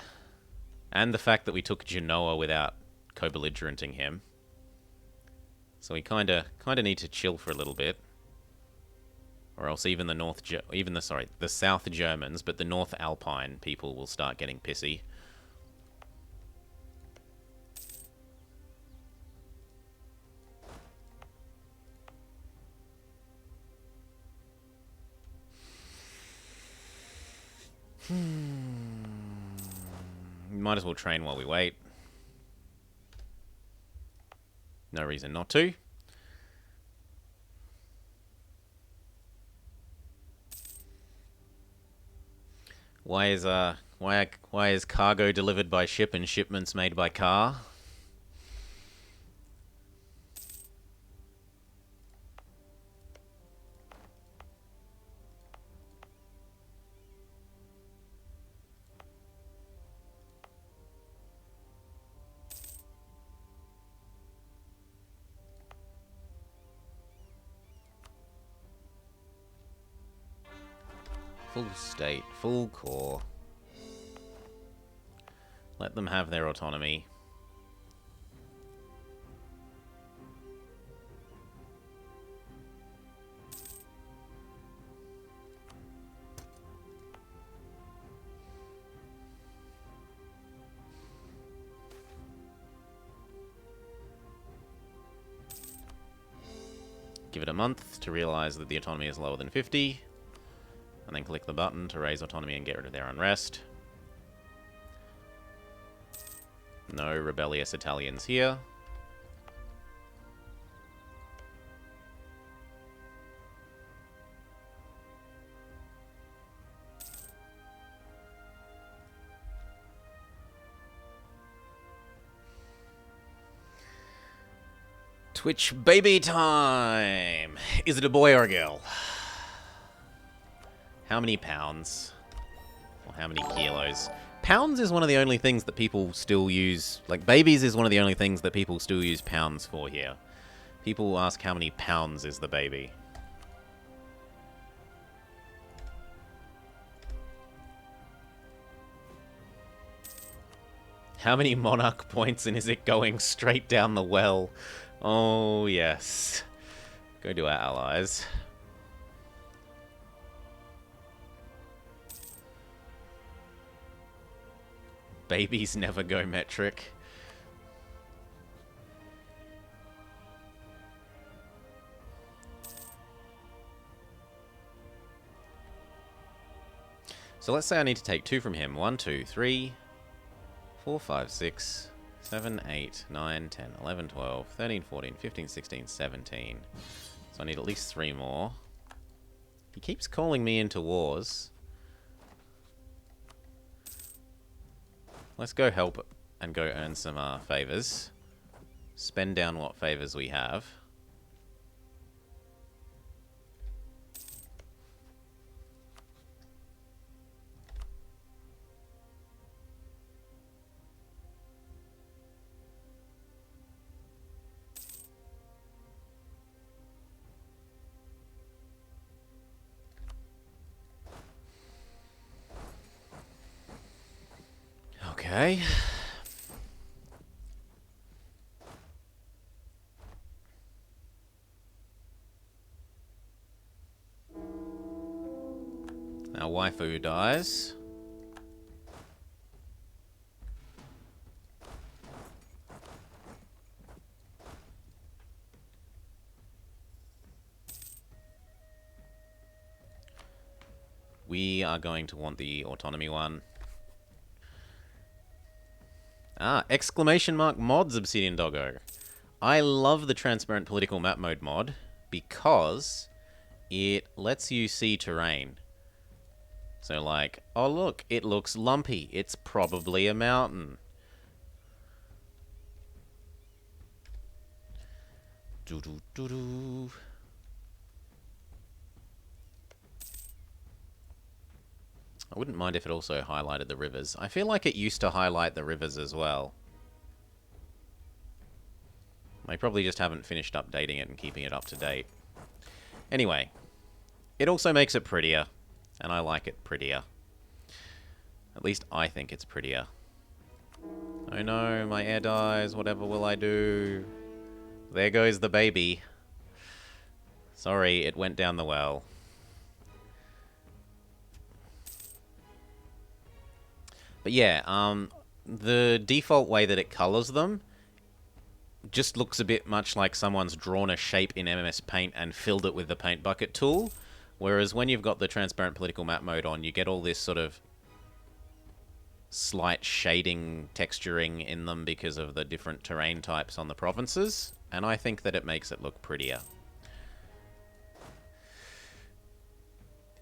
And the fact that we took Genoa without co-belligerenting him. So we kind of need to chill for a little bit. Or else even the South Germans, but the North Alpine people will start getting pissy. Might as well train while we wait. No reason not to. Why is cargo delivered by ship and shipments made by car? Full state, full core. Let them have their autonomy. Give it a month to realize that the autonomy is lower than 50. And then click the button to raise autonomy and get rid of their unrest. No rebellious Italians here. Twitch baby time! Is it a boy or a girl? How many pounds? Or how many kilos? Pounds is one of the only things that people still use. Like, babies is one of the only things that people still use pounds for here. People ask how many pounds is the baby. How many monarch points and is it going straight down the well? Oh, yes. Go to our allies. Babies never go metric. So let's say I need to take 2 from him. 1, 2, 3, 4, 5, 6, 7, 8, 9, 10, 11, 12, 13, 14, 15, 16, 17. So I need at least 3 more. He keeps calling me into wars. Let's go help and go earn some favors. Spend down what favors we have. Okay. Our waifu dies. We are going to want the autonomy one. Exclamation mark mods, Obsidian Doggo. I love the transparent political map mode mod because it lets you see terrain. So like, oh look, it looks lumpy. It's probably a mountain. Doo-doo-doo-doo. I wouldn't mind if it also highlighted the rivers. I feel like it used to highlight the rivers as well. They probably just haven't finished updating it and keeping it up to date. Anyway, it also makes it prettier, and I like it prettier. At least I think it's prettier. Oh no, my air dies. Whatever will I do? There goes the baby. Sorry, it went down the well. But yeah, the default way that it colors them just looks a bit much like someone's drawn a shape in MS Paint and filled it with the paint bucket tool. Whereas when you've got the transparent political map mode on, you get all this sort of slight shading, texturing in them because of the different terrain types on the provinces. And I think that it makes it look prettier.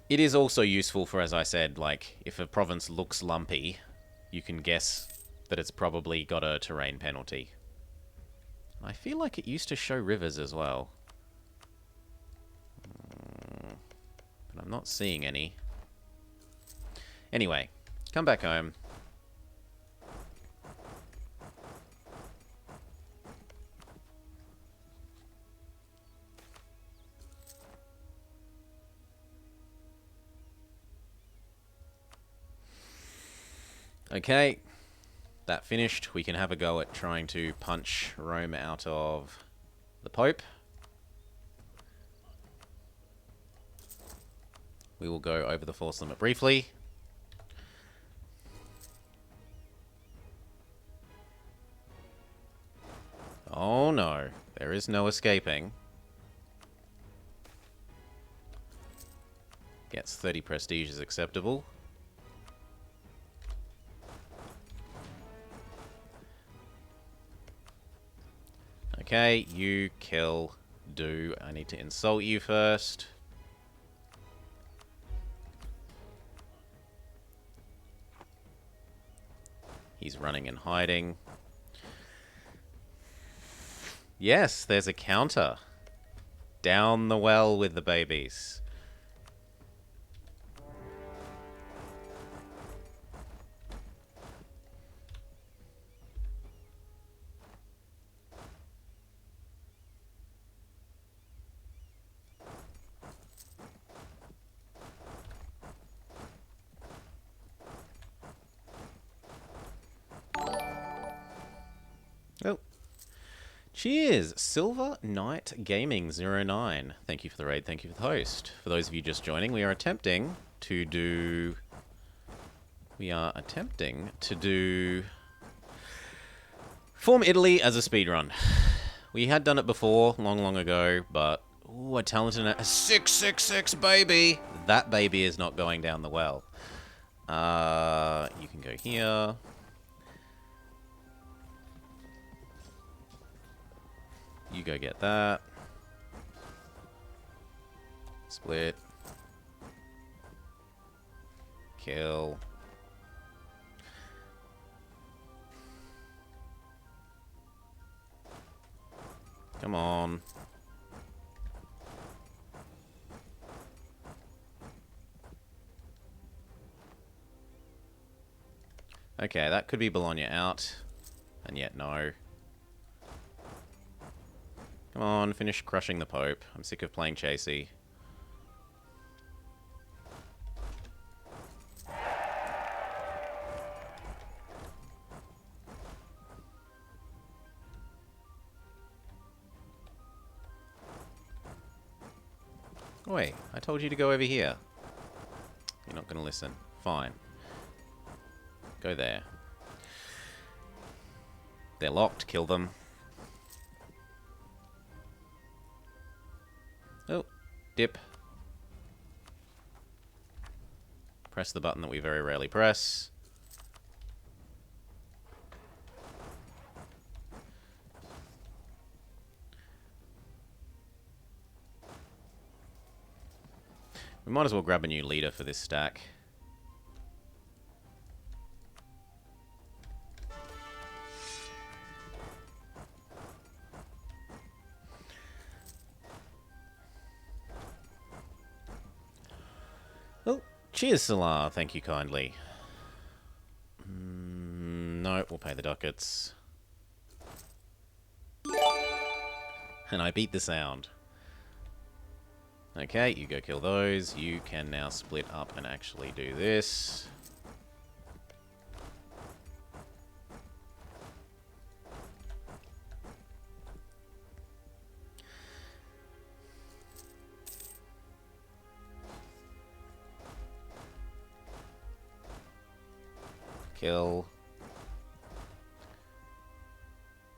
It is also useful for, as I said, like, if a province looks lumpy, you can guess that it's probably got a terrain penalty. I feel like it used to show rivers as well. But I'm not seeing any. Anyway, come back home. Okay, that finished. We can have a go at trying to punch Rome out of the Pope. We will go over the force limit briefly. Oh no, there is no escaping. Gets 30 prestige is acceptable. Okay, you kill Do. I need to insult you first. He's running and hiding. Yes, there's a counter. Down the well with the babies. Oh. Cheers! Silver Knight Gaming 09. Thank you for the raid, thank you for the host. For those of you just joining, we are attempting to do... Form Italy as a speedrun. We had done it before, long ago, but... Ooh, a talented... A 666 baby! That baby is not going down the well. You can go here. You go get that. Split. Kill. Come on. Okay, that could be Bologna out. And yet no. Come on, finish crushing the Pope. I'm sick of playing chasey. Oh, wait, I told you to go over here. You're not going to listen. Fine. Go there. They're locked. Kill them. Oh, dip. Press the button that we very rarely press. We might as well grab a new leader for this stack. Oh, cheers, Salar. Thank you kindly. No, we'll pay the ducats. And I beat the sound. Okay, you go kill those. You can now split up and actually do this. Kill.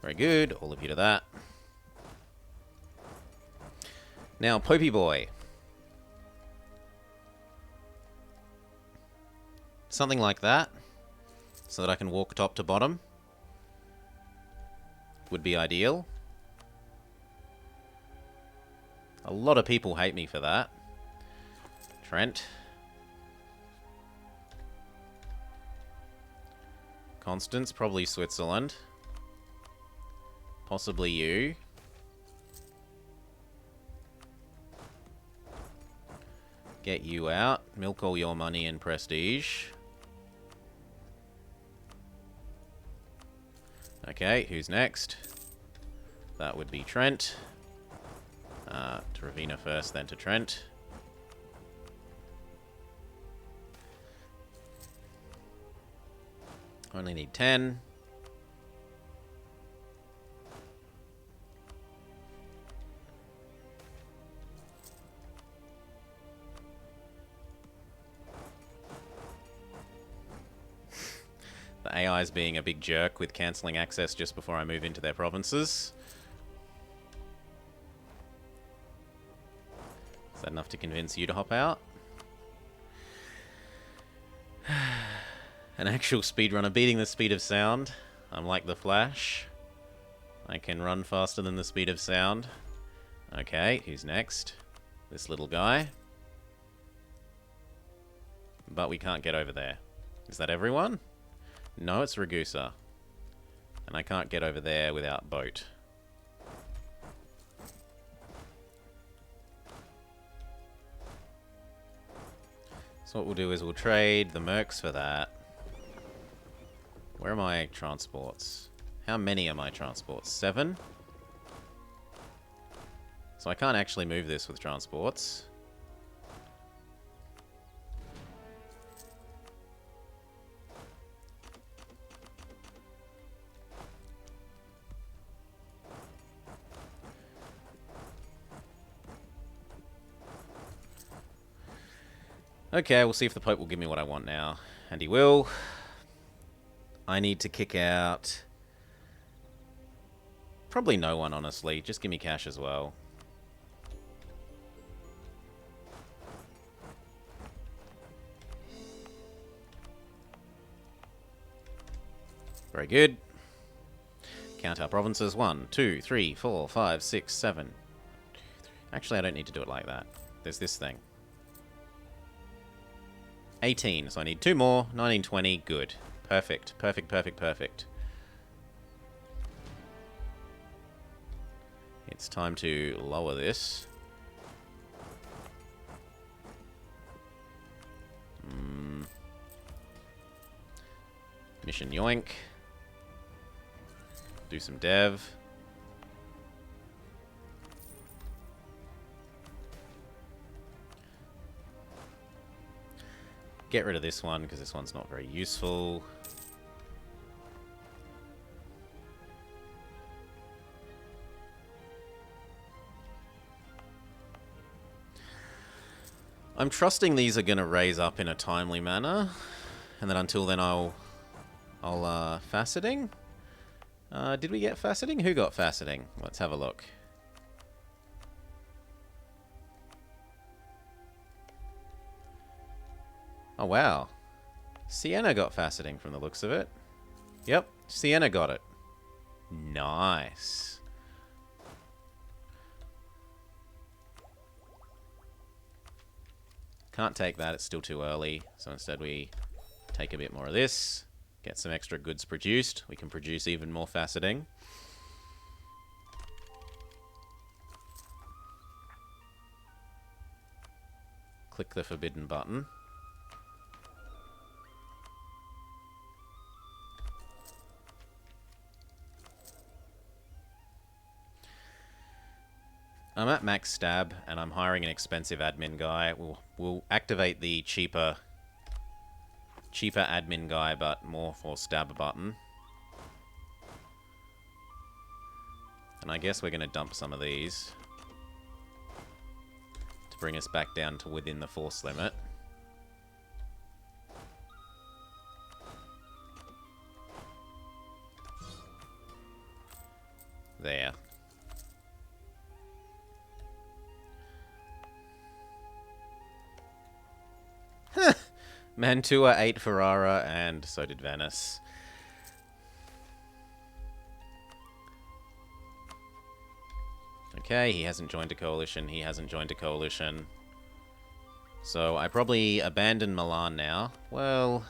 Very good. All of you to that. Now, Popey Boy. Something like that. So that I can walk top to bottom. Would be ideal. A lot of people hate me for that. Trent. Constance, probably Switzerland. Possibly you. Get you out. Milk all your money and prestige. Okay, who's next? That would be Trent. To Ravina first, then to Trent. Only need 10. The AI is being a big jerk with cancelling access just before I move into their provinces. Is that enough to convince you to hop out? An actual speedrunner beating the speed of sound. I'm like the Flash. I can run faster than the speed of sound. Okay, who's next? This little guy. But we can't get over there. Is that everyone? No, it's Ragusa. And I can't get over there without boat. So what we'll do is we'll trade the mercs for that. Where are my transports? How many are my transports? 7? So I can't actually move this with transports. Okay, we'll see if the Pope will give me what I want now. And he will. I need to kick out... probably no one, honestly. Just give me cash as well. Very good. Count our provinces. 1, 2, 3, 4, 5, 6, 7. Actually, I don't need to do it like that. There's this thing. 18, so I need 2 more. 19, 20, good. Perfect, perfect, perfect, perfect. It's time to lower this. Mission yoink. Do some dev. Get rid of this one because this one's not very useful. I'm trusting these are going to raise up in a timely manner, and then until then I'll faceting. Did we get faceting? Who got faceting? Let's have a look. Oh wow, Sienna got faceting from the looks of it. Yep, Sienna got it. Nice. Can't take that, it's still too early. So instead we take a bit more of this. Get some extra goods produced. We can produce even more faceting. Click the forbidden button. I'm at max stab, and I'm hiring an expensive admin guy. We'll activate the cheaper admin guy, but more for stab button. And I guess we're going to dump some of these to bring us back down to within the force limit. There. Mantua ate Ferrara, and so did Venice. Okay, he hasn't joined a coalition. He hasn't joined a coalition. So I probably abandon Milan now. Well,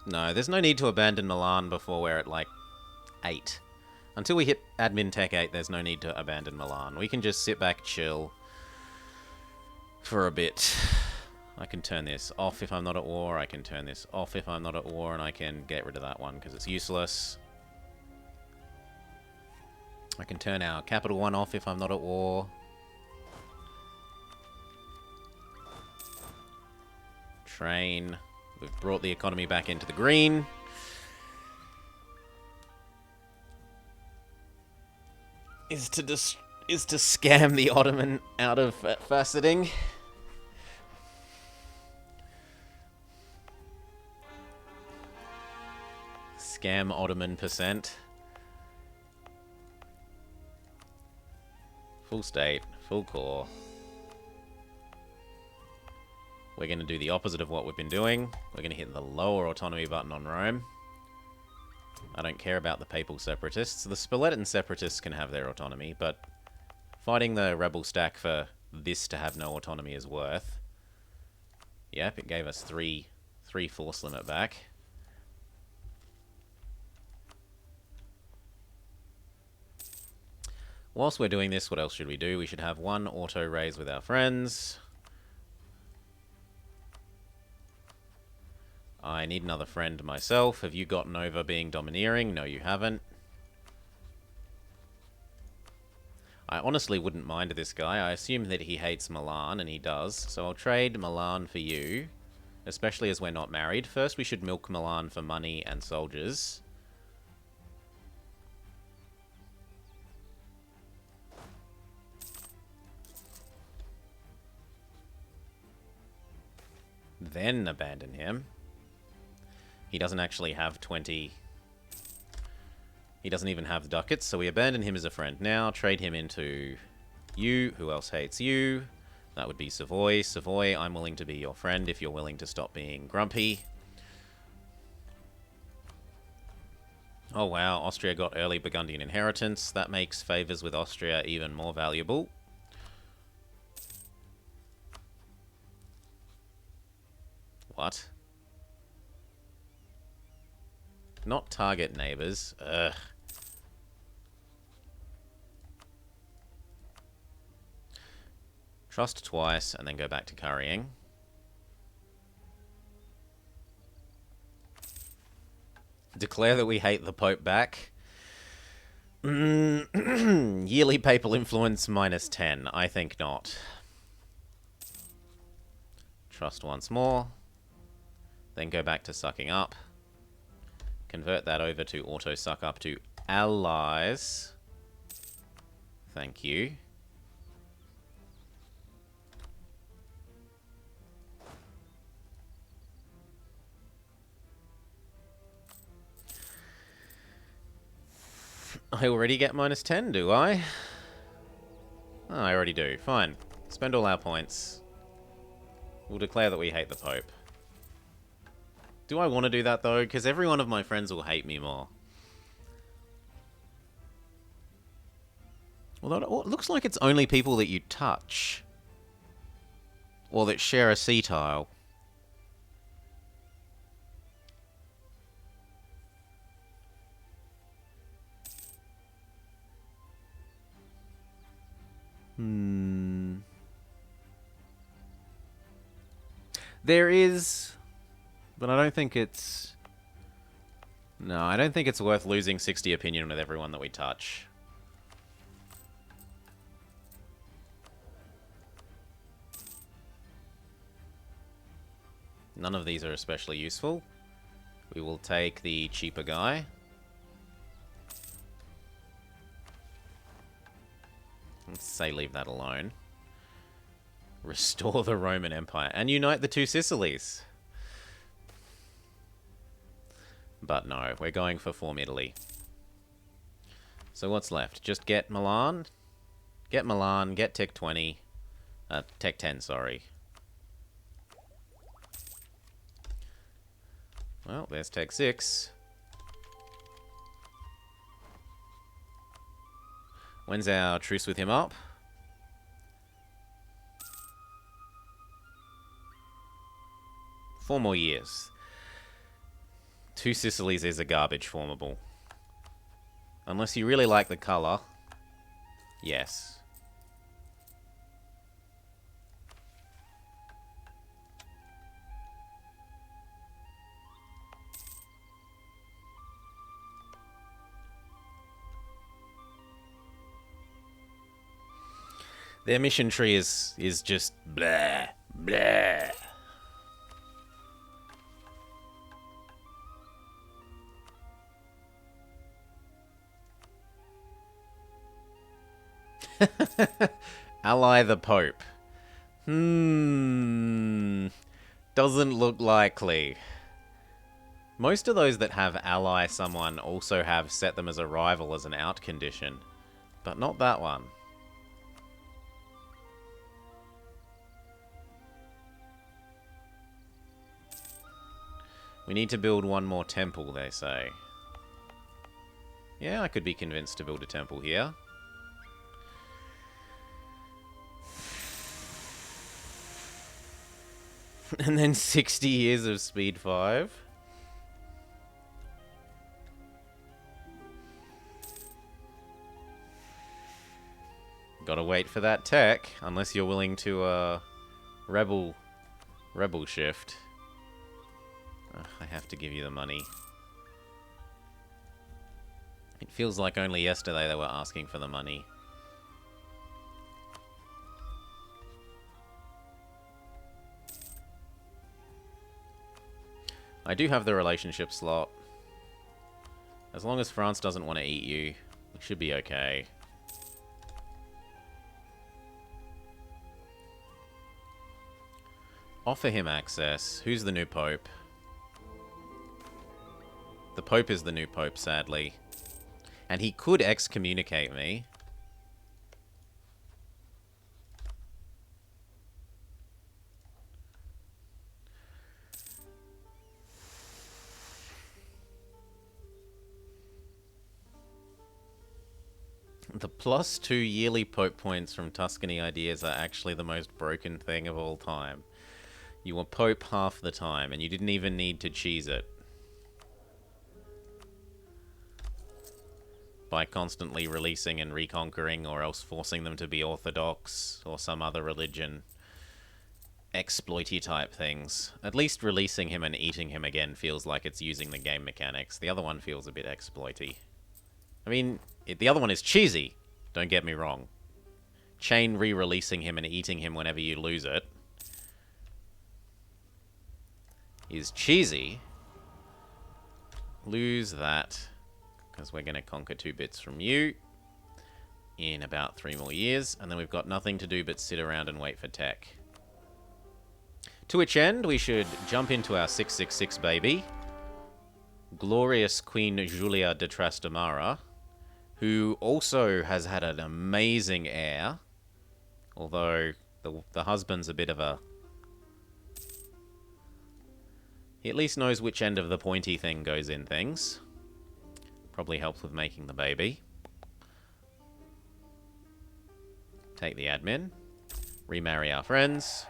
no, there's no need to abandon Milan before we're at, like, 8. Until we hit Admin Tech 8, there's no need to abandon Milan. We can just sit back, chill for a bit. I can turn this off if I'm not at war. I can turn this off if I'm not at war, and I can get rid of that one because it's useless. I can turn our capital one off if I'm not at war. Train. We've brought the economy back into the green. Is to scam the Ottoman out of faceting. Scam Ottoman percent. Full state, full core. We're going to do the opposite of what we've been doing. We're going to hit the lower autonomy button on Rome. I don't care about the papal separatists. The Spoletan separatists can have their autonomy, but fighting the rebel stack for this to have no autonomy is worth. Yep, it gave us three force limit back. Whilst we're doing this, what else should we do? We should have one auto raise with our friends. I need another friend myself. Have you gotten over being domineering? No, you haven't. I honestly wouldn't mind this guy. I assume that he hates Milan, and he does. So I'll trade Milan for you, especially as we're not married. First, we should milk Milan for money and soldiers. Then abandon him. He doesn't actually have 20. He doesn't even have ducats, so we abandon him as a friend now. Trade him into you. Who else hates you? That would be Savoy. Savoy, I'm willing to be your friend if you're willing to stop being grumpy. Oh wow, Austria got early Burgundian inheritance. That makes favours with Austria even more valuable. What? Not target neighbours. Ugh. Trust twice and then go back to currying. Declare that we hate the Pope back. Yearly papal influence -10. I think not. Trust once more. Then go back to sucking up. Convert that over to auto suck up to allies. Thank you. I already get -10, do I? Oh, I already do. Fine. Spend all our points. We'll declare that we hate the Pope. Do I want to do that, though? Because every one of my friends will hate me more. Although it looks like it's only people that you touch. Or that share a sea tile. There is... But I don't think it's... No, I don't think it's worth losing 60 opinion with everyone that we touch. None of these are especially useful. We will take the cheaper guy. Let's say leave that alone. Restore the Roman Empire and unite the two Sicilies. But no, we're going for Form Italy. So what's left? Just get Milan. Get Milan, get Tech 20. Tech 10, sorry. Well, there's Tech 6. When's our truce with him up? Four more years. Two Sicilies is a garbage formable. Unless you really like the colour. Yes. Their mission tree is just blah, blah. Ally the Pope. Doesn't look likely. Most of those that have ally someone also have set them as a rival as an out condition. But not that one. We need to build one more temple, they say. Yeah, I could be convinced to build a temple here. And then 60 years of Speed 5. Gotta wait for that tech, unless you're willing to, rebel shift. Ugh, I have to give you the money. It feels like only yesterday they were asking for the money. I do have the relationship slot. As long as France doesn't want to eat you, we should be okay. Offer him access. Who's the new Pope? The Pope is the new Pope, sadly. And he could excommunicate me. The +2 yearly Pope points from Tuscany ideas are actually the most broken thing of all time. You were Pope half the time, and you didn't even need to cheese it. By constantly releasing and reconquering, or else forcing them to be Orthodox, or some other religion. Exploity type things. At least releasing him and eating him again feels like it's using the game mechanics. The other one feels a bit exploity. I mean, the other one is cheesy, don't get me wrong. Chain re-releasing him and eating him whenever you lose it is cheesy. Lose that, because we're going to conquer 2 bits from you in about 3 more years, and then we've got nothing to do but sit around and wait for tech. To which end, we should jump into our 666 baby, glorious Queen Julia de Trastamara, who also has had an amazing heir, although the husband's a bit of a... He at least knows which end of the pointy thing goes in things. Probably helps with making the baby. Take the admin. Remarry our friends.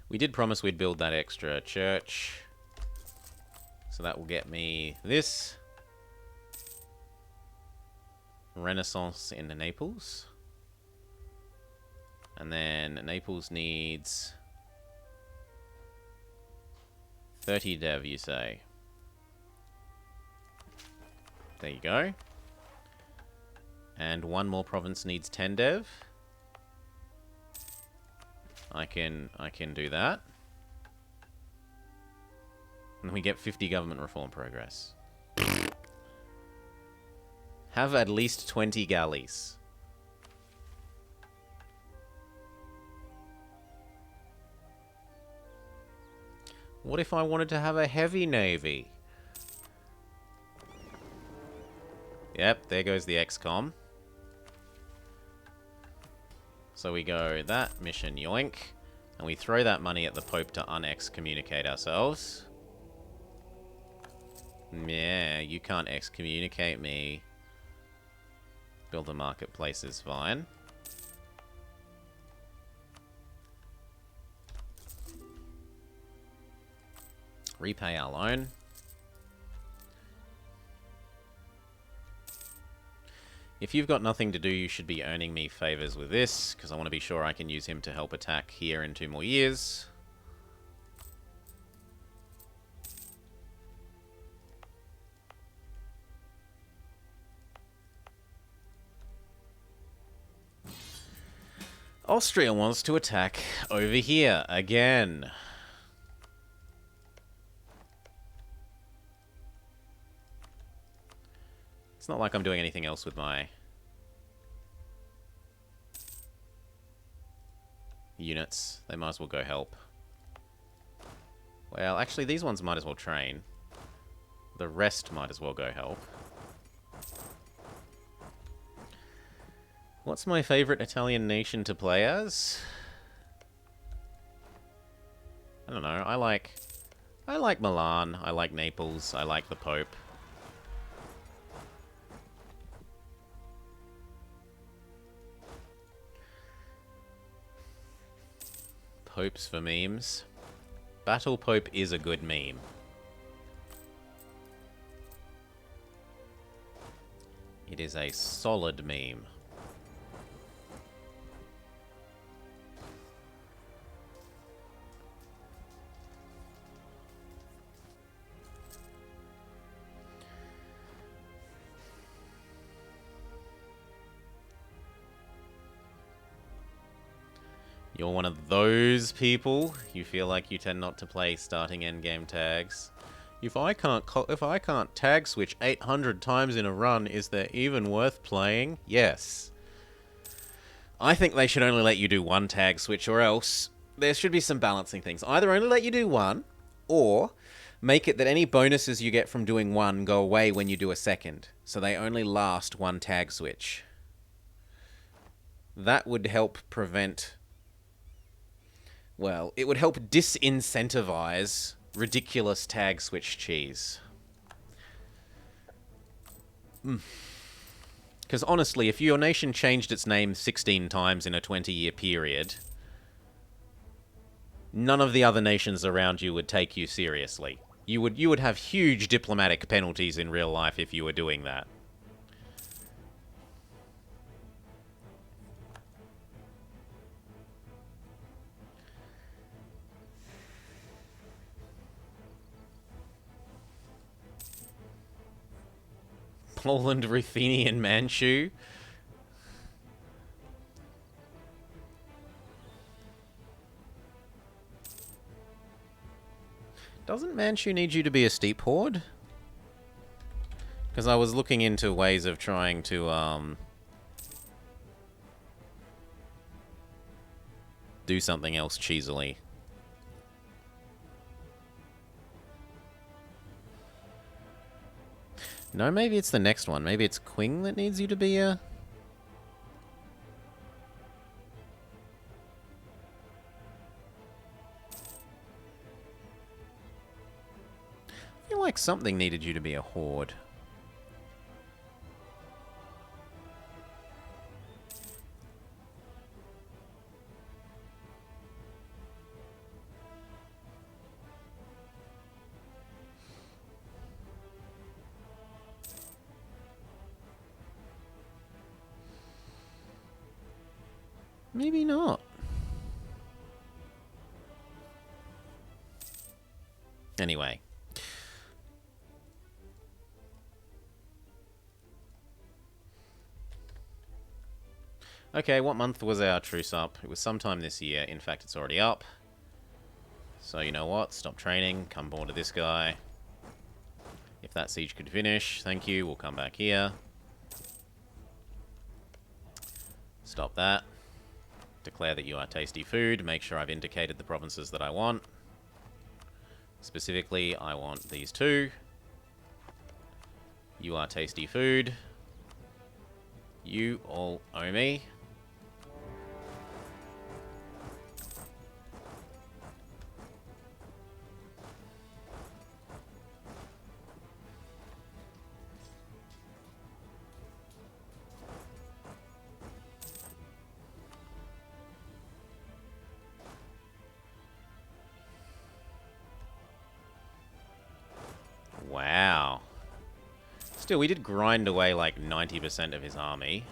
We did promise we'd build that extra church. So that will get me this. Renaissance in Naples. And then Naples needs 30 dev, you say. There you go. And one more province needs 10 dev. I can do that. And we get 50 government reform progress. Have at least 20 galleys. What if I wanted to have a heavy navy? Yep, there goes the XCOM. So we go that mission, yoink. And we throw that money at the Pope to unexcommunicate ourselves. Yeah, you can't excommunicate me. Build a marketplace is fine. Repay our loan. If you've got nothing to do, you should be earning me favors with this, because I want to be sure I can use him to help attack here in 2 more years. Austria wants to attack over here again. It's not like I'm doing anything else with my units. They might as well go help. Well, actually, these ones might as well train. The rest might as well go help. What's my favorite Italian nation to play as? I don't know. I like Milan. I like Naples. I like the Pope. Popes for memes. Battle Pope is a good meme. It is a solid meme. You're one of those people. You feel like you tend not to play starting endgame tags. If I can't tag switch 800 times in a run, is there even worth playing? Yes. I think they should only let you do 1 tag switch, or else there should be some balancing things. Either only let you do 1, or make it that any bonuses you get from doing 1 go away when you do a second, so they only last 1 tag switch. That would help prevent Well, it would help disincentivize ridiculous tag switch cheese. Because honestly, if your nation changed its name 16 times in a 20-year period, none of the other nations around you would take you seriously. You would have huge diplomatic penalties in real life if you were doing that. Poland, Ruthenian, Manchu. Doesn't Manchu need you to be a steep horde? Because I was looking into ways of trying to, do something else cheesily. No, maybe it's the next one. Maybe it's Qing that needs you to be a... I feel like something needed you to be a horde. Maybe not. Anyway. Okay, what month was our truce up? It was sometime this year. In fact, it's already up. So you know what? Stop training. Come board to this guy. If that siege could finish, thank you. We'll come back here. Stop that. Declare that you are tasty food. Make sure I've indicated the provinces that I want. Specifically, I want these two. You are tasty food. You all owe me. Wow. Still, we did grind away like 90% of his army.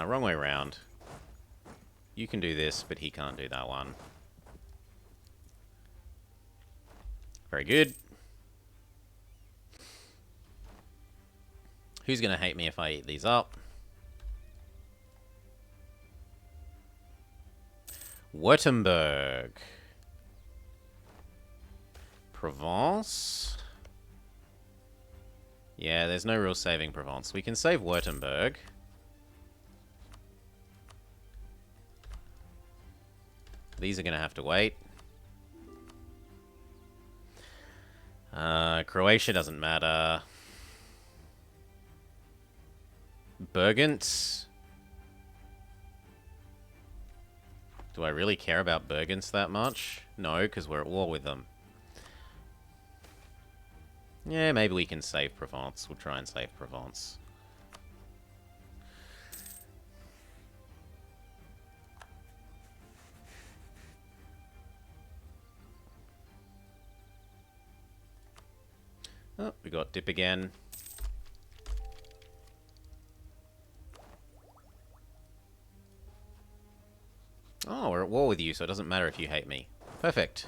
Wrong way around. You can do this, but he can't do that one. Very good. Who's going to hate me if I eat these up? Württemberg. Provence. Yeah, there's no real saving Provence. We can save Württemberg. These are going to have to wait. Croatia doesn't matter. Burgenz. Do I really care about Burgenz that much? No, because we're at war with them. Yeah, maybe we can save Provence. We'll try and save Provence. Oh, we got dip again. Oh, we're at war with you, so it doesn't matter if you hate me. Perfect.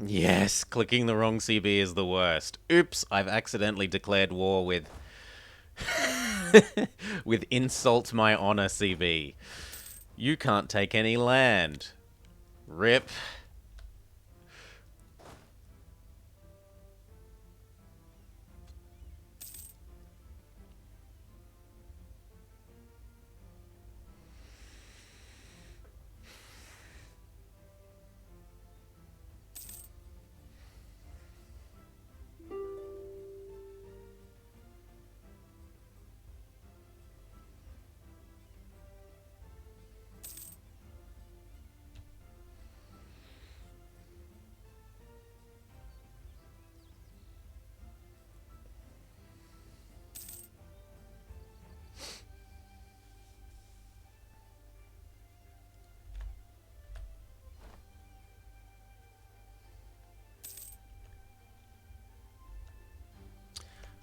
Yes, clicking the wrong CB is the worst. Oops, I've accidentally declared war with with insult my honor CB. You can't take any land. Rip.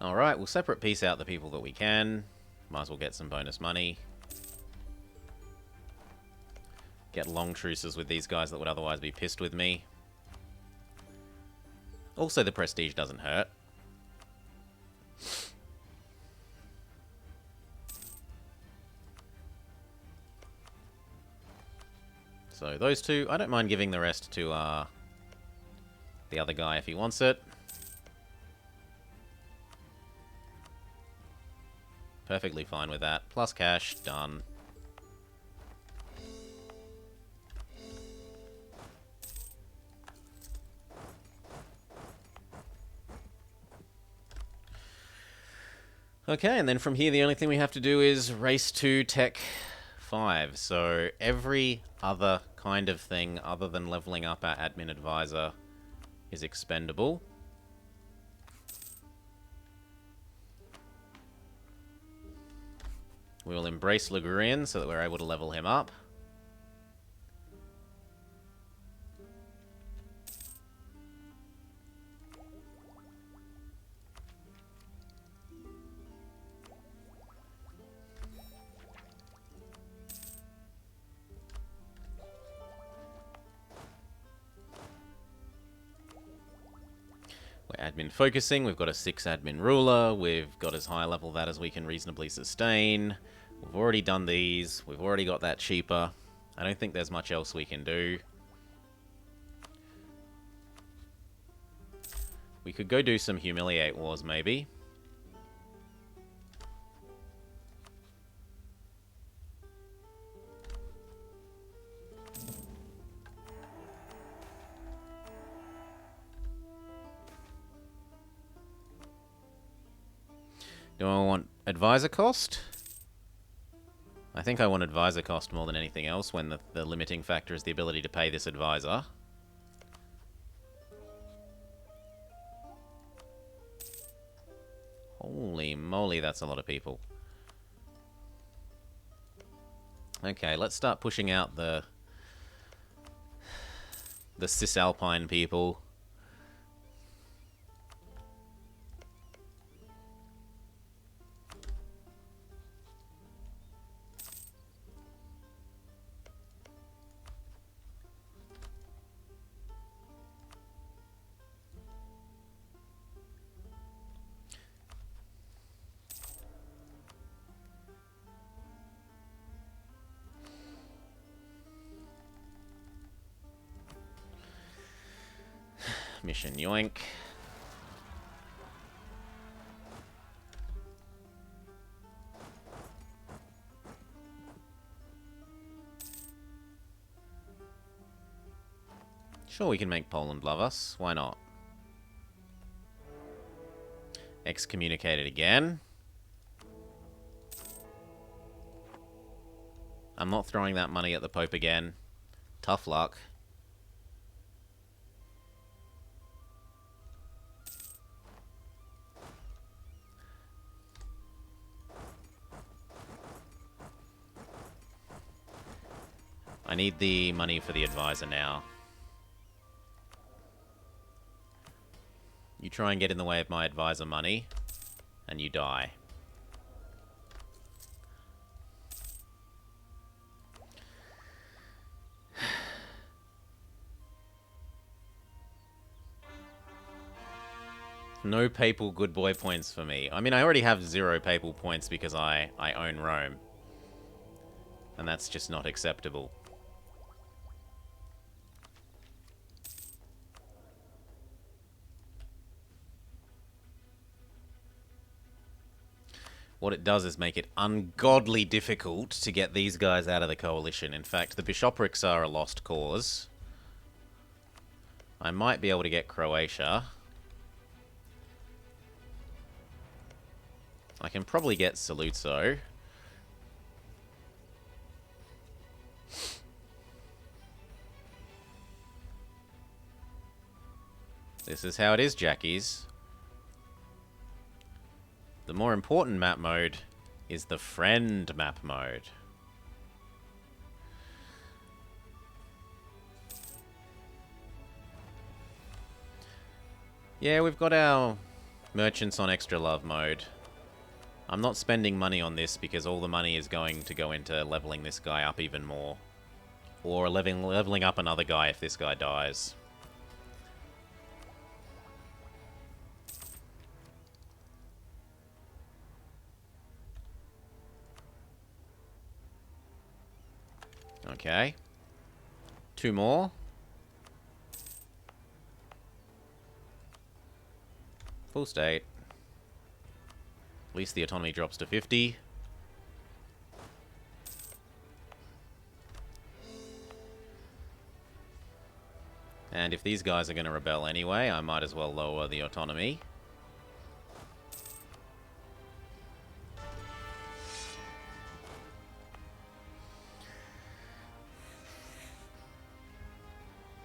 Alright, we'll separate piece out the people that we can. Might as well get some bonus money. Get long truces with these guys that would otherwise be pissed with me. Also, the prestige doesn't hurt. So those two, I don't mind giving the rest to the other guy if he wants it. Perfectly fine with that. Plus cash, done. Okay, and then from here the only thing we have to do is race to Tech 5. So every other kind of thing other than leveling up our admin advisor is expendable. We will embrace Ligurian so that we're able to level him up. We're admin focusing, we've got a 6 admin ruler, we've got as high level that as we can reasonably sustain. We've already done these, we've already got that cheaper. I don't think there's much else we can do. We could go do some Humiliate Wars, maybe. Do I want advisor cost? I think I want advisor cost more than anything else when the limiting factor is the ability to pay this advisor. Holy moly, that's a lot of people. Okay, let's start pushing out the Cisalpine people. Mission yoink. Sure, we can make Poland love us. Why not? Excommunicated again. I'm not throwing that money at the Pope again. Tough luck. I need the money for the advisor now. You try and get in the way of my advisor money, and you die. No papal good boy points for me. I mean, I already have 0 papal points because I own Rome. And that's just not acceptable. What it does is make it ungodly difficult to get these guys out of the coalition. In fact, the bishoprics are a lost cause. I might be able to get Croatia. I can probably get Saluzzo. This is how it is, Jackies. The more important map mode is the friend map mode. Yeah, we've got our merchants on extra love mode. I'm not spending money on this because all the money is going to go into leveling this guy up even more. Or leveling up another guy if this guy dies. Okay. 2 more. Full state. At least the autonomy drops to 50. And if these guys are going to rebel anyway, I might as well lower the autonomy.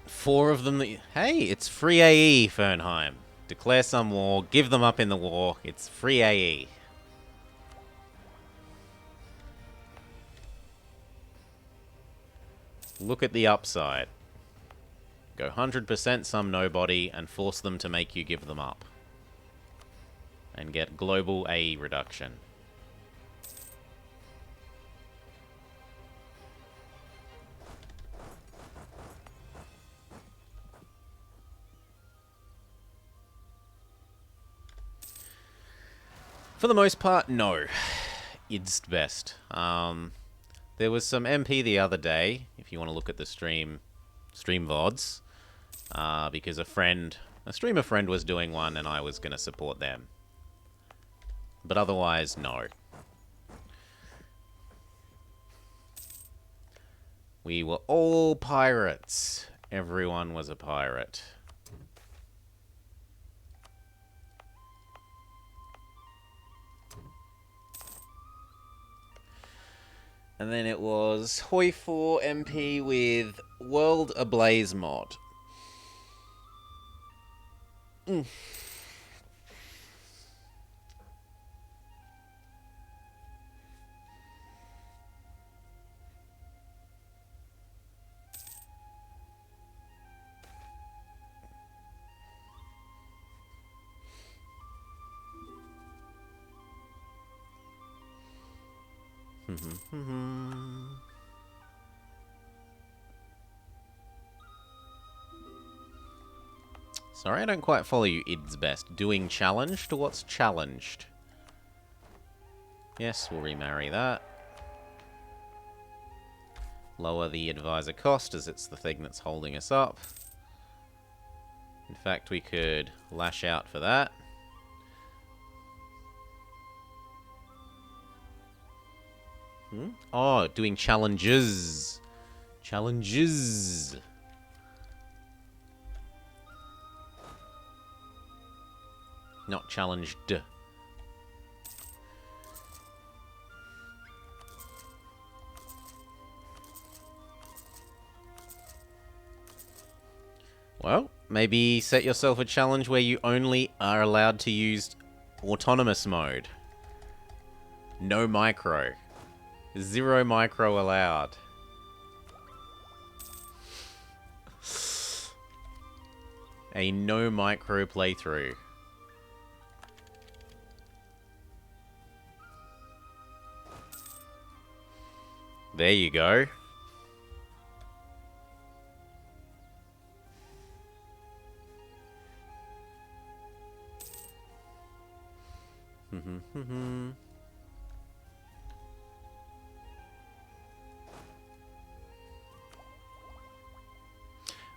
Four of them. Hey, it's free AE, Fernheim. Declare some war, give them up in the war. It's free AE. Look at the upside. Go 100% some nobody and force them to make you give them up. And get global AE reduction. For the most part, no. It's best. There was some MP the other day, if you want to look at the stream VODs, because a streamer friend was doing one and I was going to support them. But otherwise, no. We were all pirates. Everyone was a pirate. And then it was Hoi 4 MP with World Ablaze mod. Sorry, I don't quite follow you, Id's best. Doing challenged? What's challenged? Yes, we'll remarry that. Lower the advisor cost, as it's the thing that's holding us up. In fact, we could lash out for that. Oh, doing challenges. Challenges. Not challenged. Well, maybe set yourself a challenge where you only are allowed to use autonomous mode. No micro. 0 micro allowed. A no micro playthrough. There you go.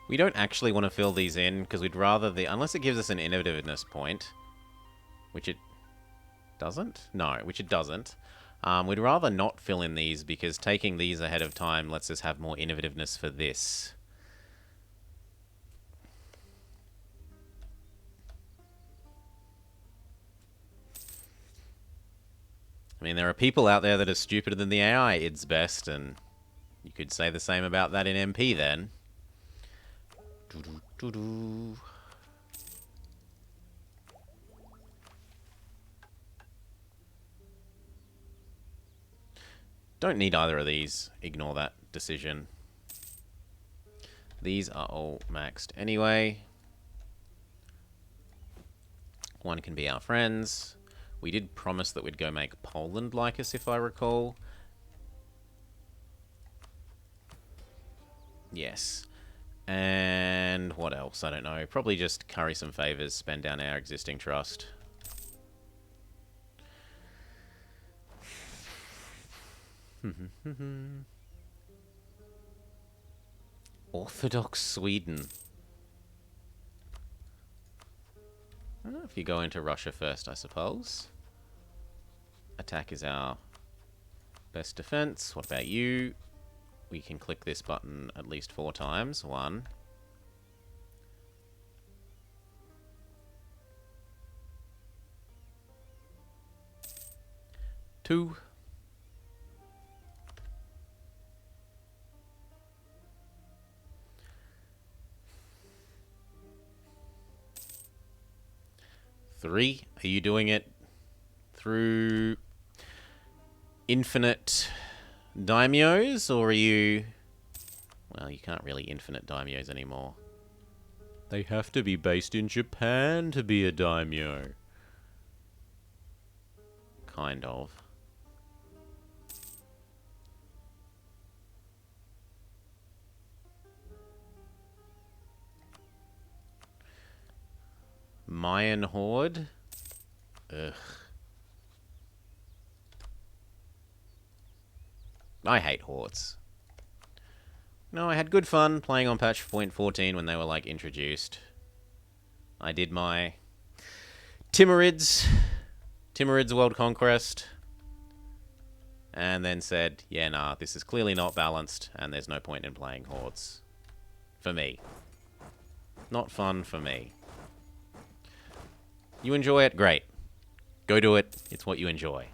We don't actually want to fill these in, because we'd rather unless it gives us an innovativeness point, which it doesn't? No, which it doesn't. We'd rather not fill in these, because taking these ahead of time lets us have more innovativeness for this. I mean, there are people out there that are stupider than the AI, it's best, and you could say the same about that in MP then. Don't need either of these. Ignore that decision. These are all maxed anyway. One can be our friends. We did promise that we'd go make Poland like us, if I recall. Yes. And what else? I don't know. Probably just curry some favors, spend down our existing trust. Orthodox Sweden. I don't know if you go into Russia first, I suppose. Attack is our best defense. What about you? We can click this button at least 4 times. 1. 2. 3. Are you doing it through infinite daimyos, or are you... Well, you can't really infinite daimyos anymore. They have to be based in Japan to be a daimyo. Kind of. Mayan Horde? Ugh. I hate hordes. No, I had good fun playing on patch 0.14 when they were, like, introduced. I did my Timurids World Conquest, and then said, yeah, nah, this is clearly not balanced, and there's no point in playing hordes. For me. Not fun for me. You enjoy it? Great. Go do it. It's what you enjoy.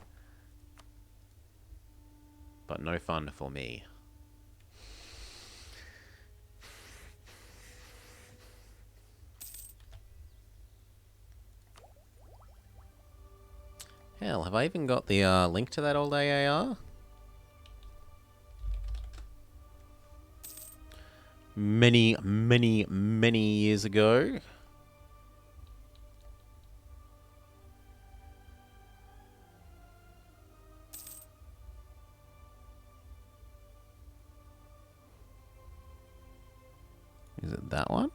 But no fun for me. Hell, have I even got the link to that old AAR? Many, many, many years ago. Is it that one?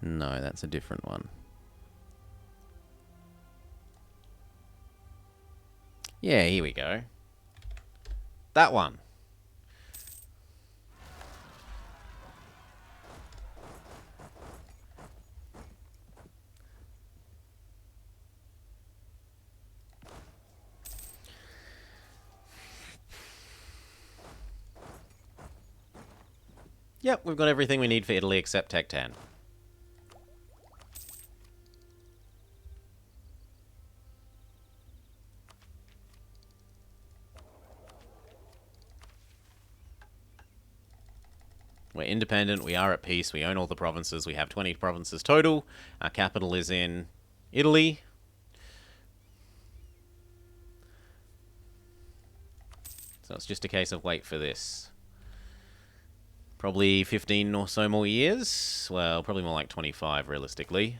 No, that's a different one. Yeah, here we go. That one. Yep, we've got everything we need for Italy except Tech 10. We're independent, we are at peace, we own all the provinces, we have 20 provinces total. Our capital is in Italy. So it's just a case of wait for this. Probably 15 or so more years. Well, probably more like 25, realistically.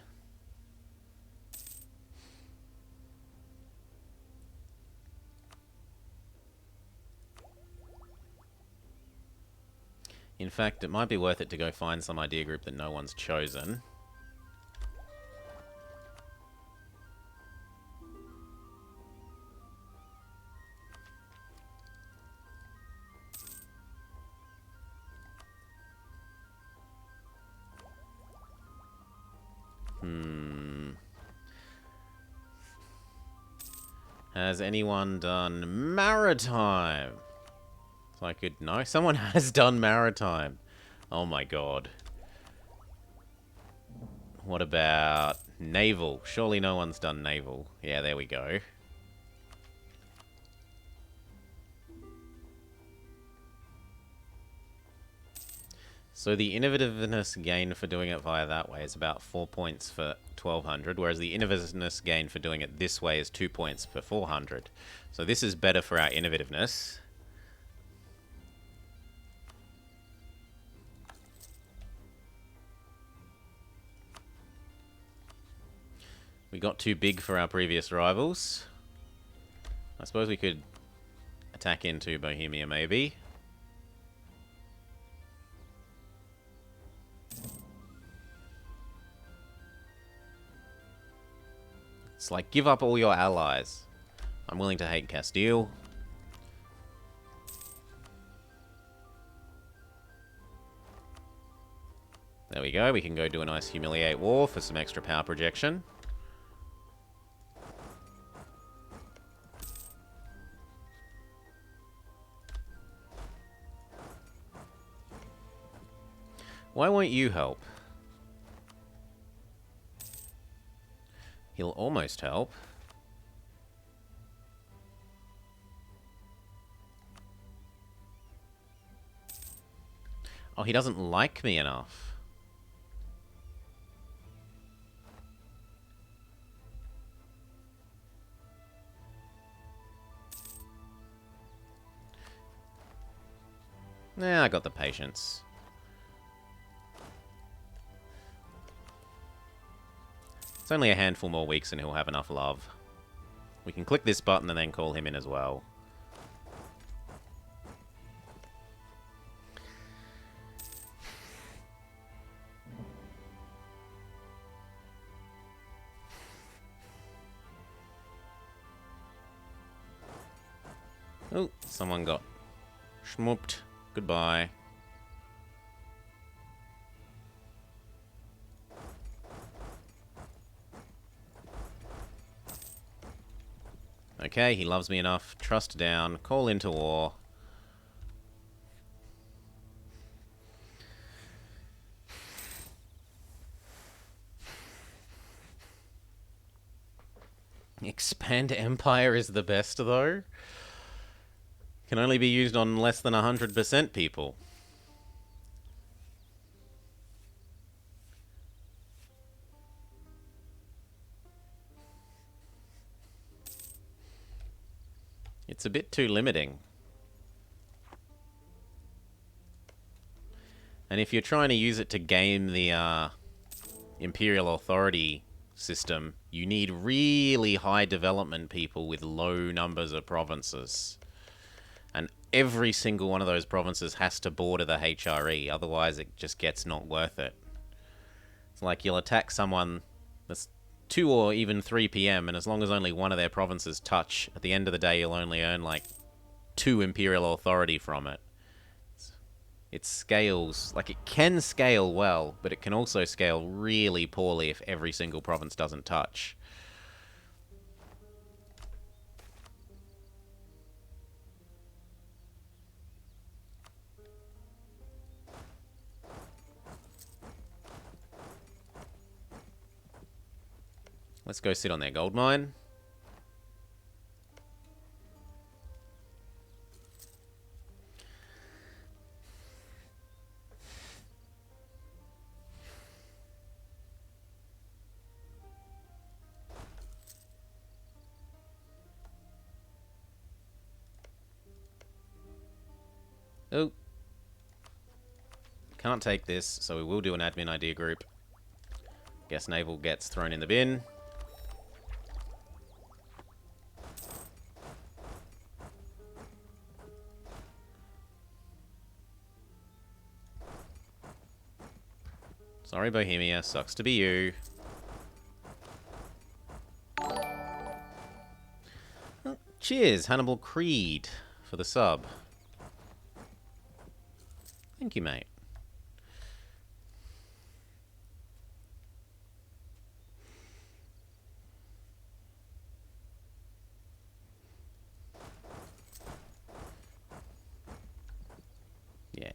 In fact, it might be worth it to go find some idea group that no one's chosen. Has anyone done maritime? So I could... No, someone has done maritime. Oh my god. What about naval? Surely no one's done naval. Yeah, there we go. So the innovativeness gain for doing it via that way is about 4 points for 1200, whereas the innovativeness gain for doing it this way is 2 points for 400. So this is better for our innovativeness. We got too big for our previous rivals. I suppose we could attack into Bohemia, maybe. It's like, give up all your allies. I'm willing to hate Castile. There we go. We can go do a nice humiliate war for some extra power projection. Why won't you help? He'll almost help. Oh, he doesn't like me enough. Nah, I got the patience. It's only a handful more weeks and he'll have enough love. We can click this button and then call him in as well. Oh, someone got schmooped. Goodbye. Okay, he loves me enough. Trust down. Call into war. Expand Empire is the best, though. Can only be used on less than 100% people. It's a bit too limiting. And if you're trying to use it to game the Imperial Authority system, you need really high development people with low numbers of provinces. And every single one of those provinces has to border the HRE, otherwise it just gets not worth it. It's like you'll attack someone that's 2 or even 3 PM, and as long as only one of their provinces touch, at the end of the day you'll only earn like 2 Imperial Authority from it. It scales, like it can scale well, but it can also scale really poorly if every single province doesn't touch. Let's go sit on their gold mine. Oh. Can't take this, so we will do an admin idea group. Guess naval gets thrown in the bin. Sorry, Bohemia. Sucks to be you. Oh, cheers, Hannibal Creed, for the sub. Thank you, mate.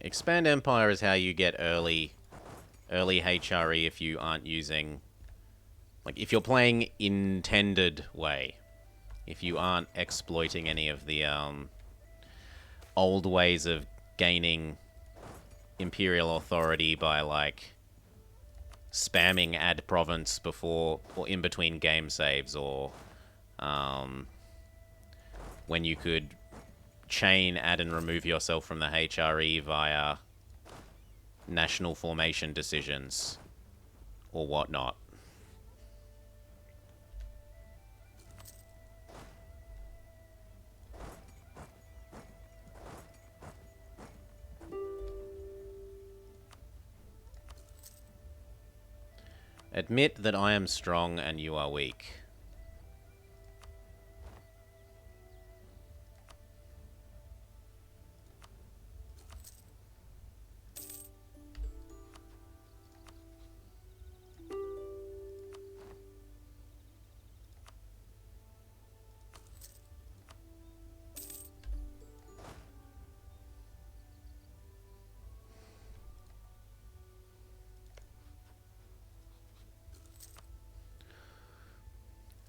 Expand Empire is how you get early HRE if you aren't using... Like, if you're playing intended way. If you aren't exploiting any of the old ways of gaining Imperial authority by, like, spamming add province before or in between game saves, or when you could chain, add, and remove yourself from the HRE via national formation decisions or whatnot. Admit that I am strong and you are weak.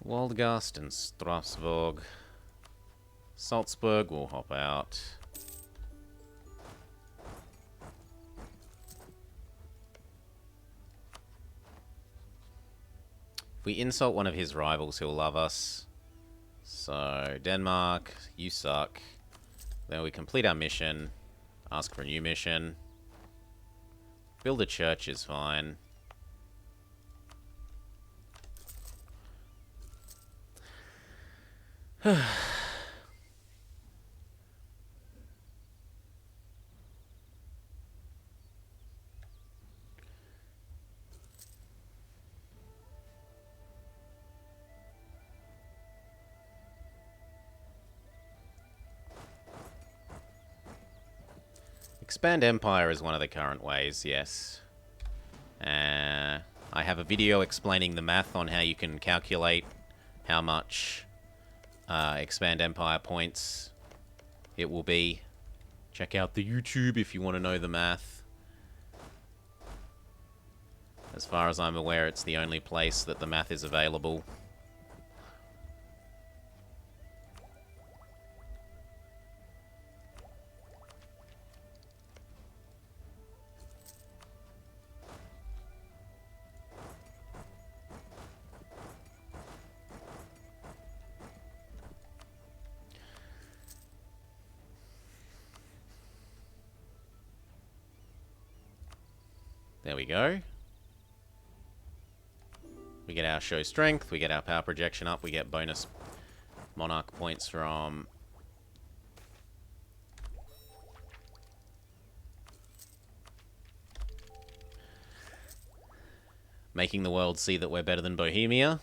Waldgast and Strasbourg. Salzburg will hop out. If we insult one of his rivals, he'll love us. So, Denmark, you suck. Then we complete our mission. Ask for a new mission. Build a church is fine. Expand Empire is one of the current ways, yes. I have a video explaining the math on how you can calculate how much Expand Empire points it will be. Check out the YouTube if you want to know the math. As far as I'm aware, it's the only place that the math is available. There we go. We get our show strength, we get our power projection up, we get bonus monarch points from making the world see that we're better than Bohemia.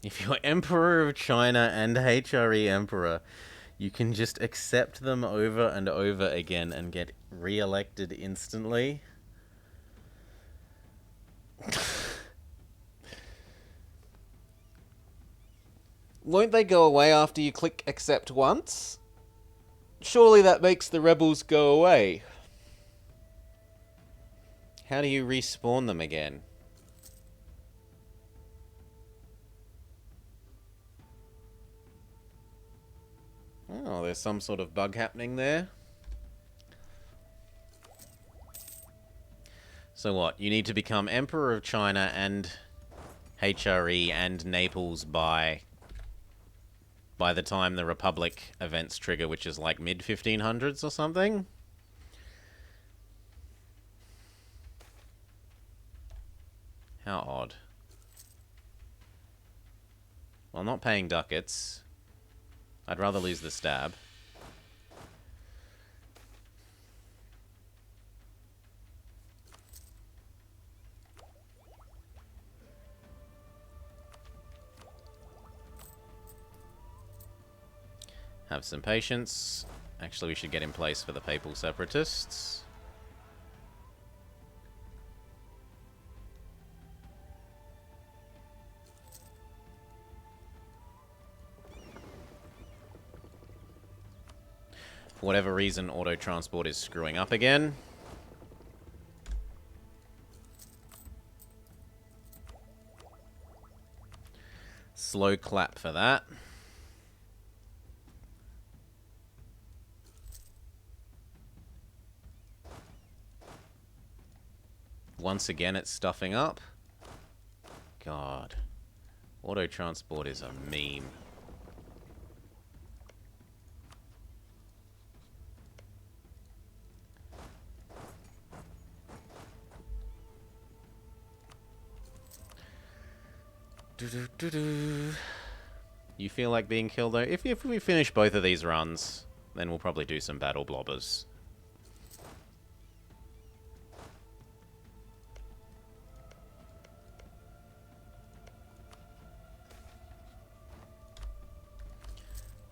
If you're Emperor of China and HRE Emperor, you can just accept them over and over again and get re-elected instantly. Won't they go away after you click accept once? Surely that makes the rebels go away. How do you respawn them again? Oh, there's some sort of bug happening there. So what? You need to become Emperor of China and HRE and Naples by the time the Republic events trigger, which is like mid-1500s or something? How odd. Well, I'm not paying ducats. I'd rather lose the stab. Have some patience. Actually, we should get in place for the Papal Separatists. For whatever reason, auto transport is screwing up again. Slow clap for that. Once again, it's stuffing up. God. Auto transport is a meme. You feel like being killed though? If we finish both of these runs, then we'll probably do some battle blobbers.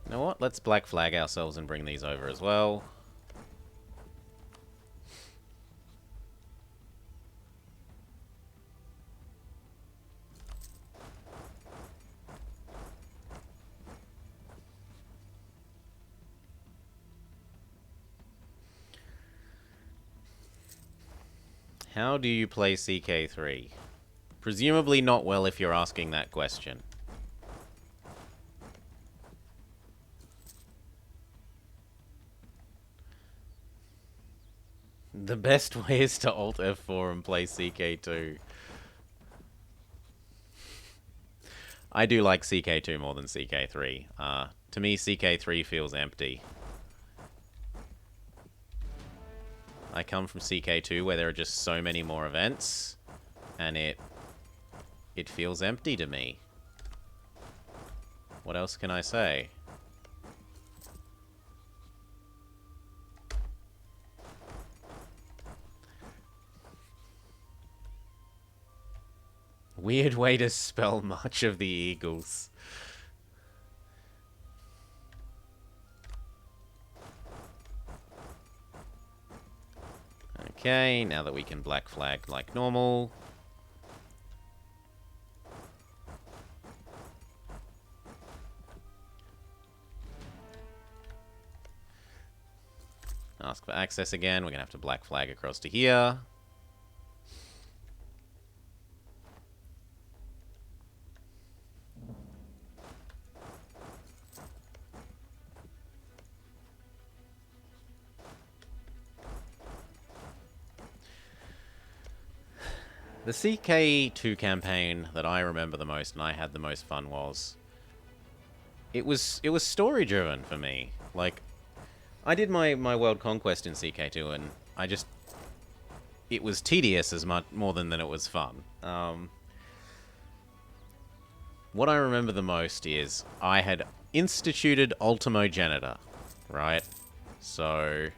You know what? Let's black flag ourselves and bring these over as well. How do you play CK3? Presumably not well if you're asking that question. The best way is to Alt F4 and play CK2. I do like CK2 more than CK3. To me, CK3 feels empty. I come from CK2 where there are just so many more events, and it feels empty to me. What else can I say? Weird way to spell much of the Eagles. Okay, now that we can black flag like normal. Ask for access again. We're going to have to black flag across to here. The CK2 campaign that I remember the most and I had the most fun was... It was story driven for me. Like, I did my world conquest in CK2 and I just... It was tedious as much more than it was fun. What I remember the most is I had instituted Ultimogenitor, right? So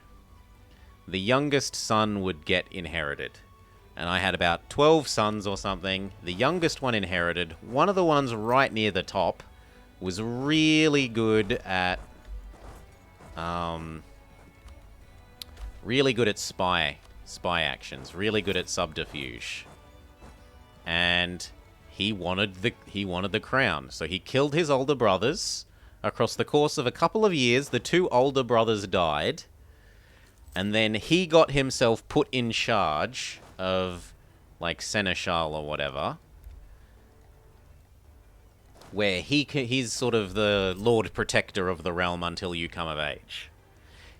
the youngest son would get inherited. And I had about 12 sons or something. The youngest one inherited. One of the ones right near the top was really good at... really good at spy actions. Really good at subterfuge. And he wanted the crown. So he killed his older brothers. Across the course of a couple of years, the two older brothers died. And then he got himself put in charge of, like, Seneschal or whatever, where he's sort of the Lord Protector of the realm until you come of age.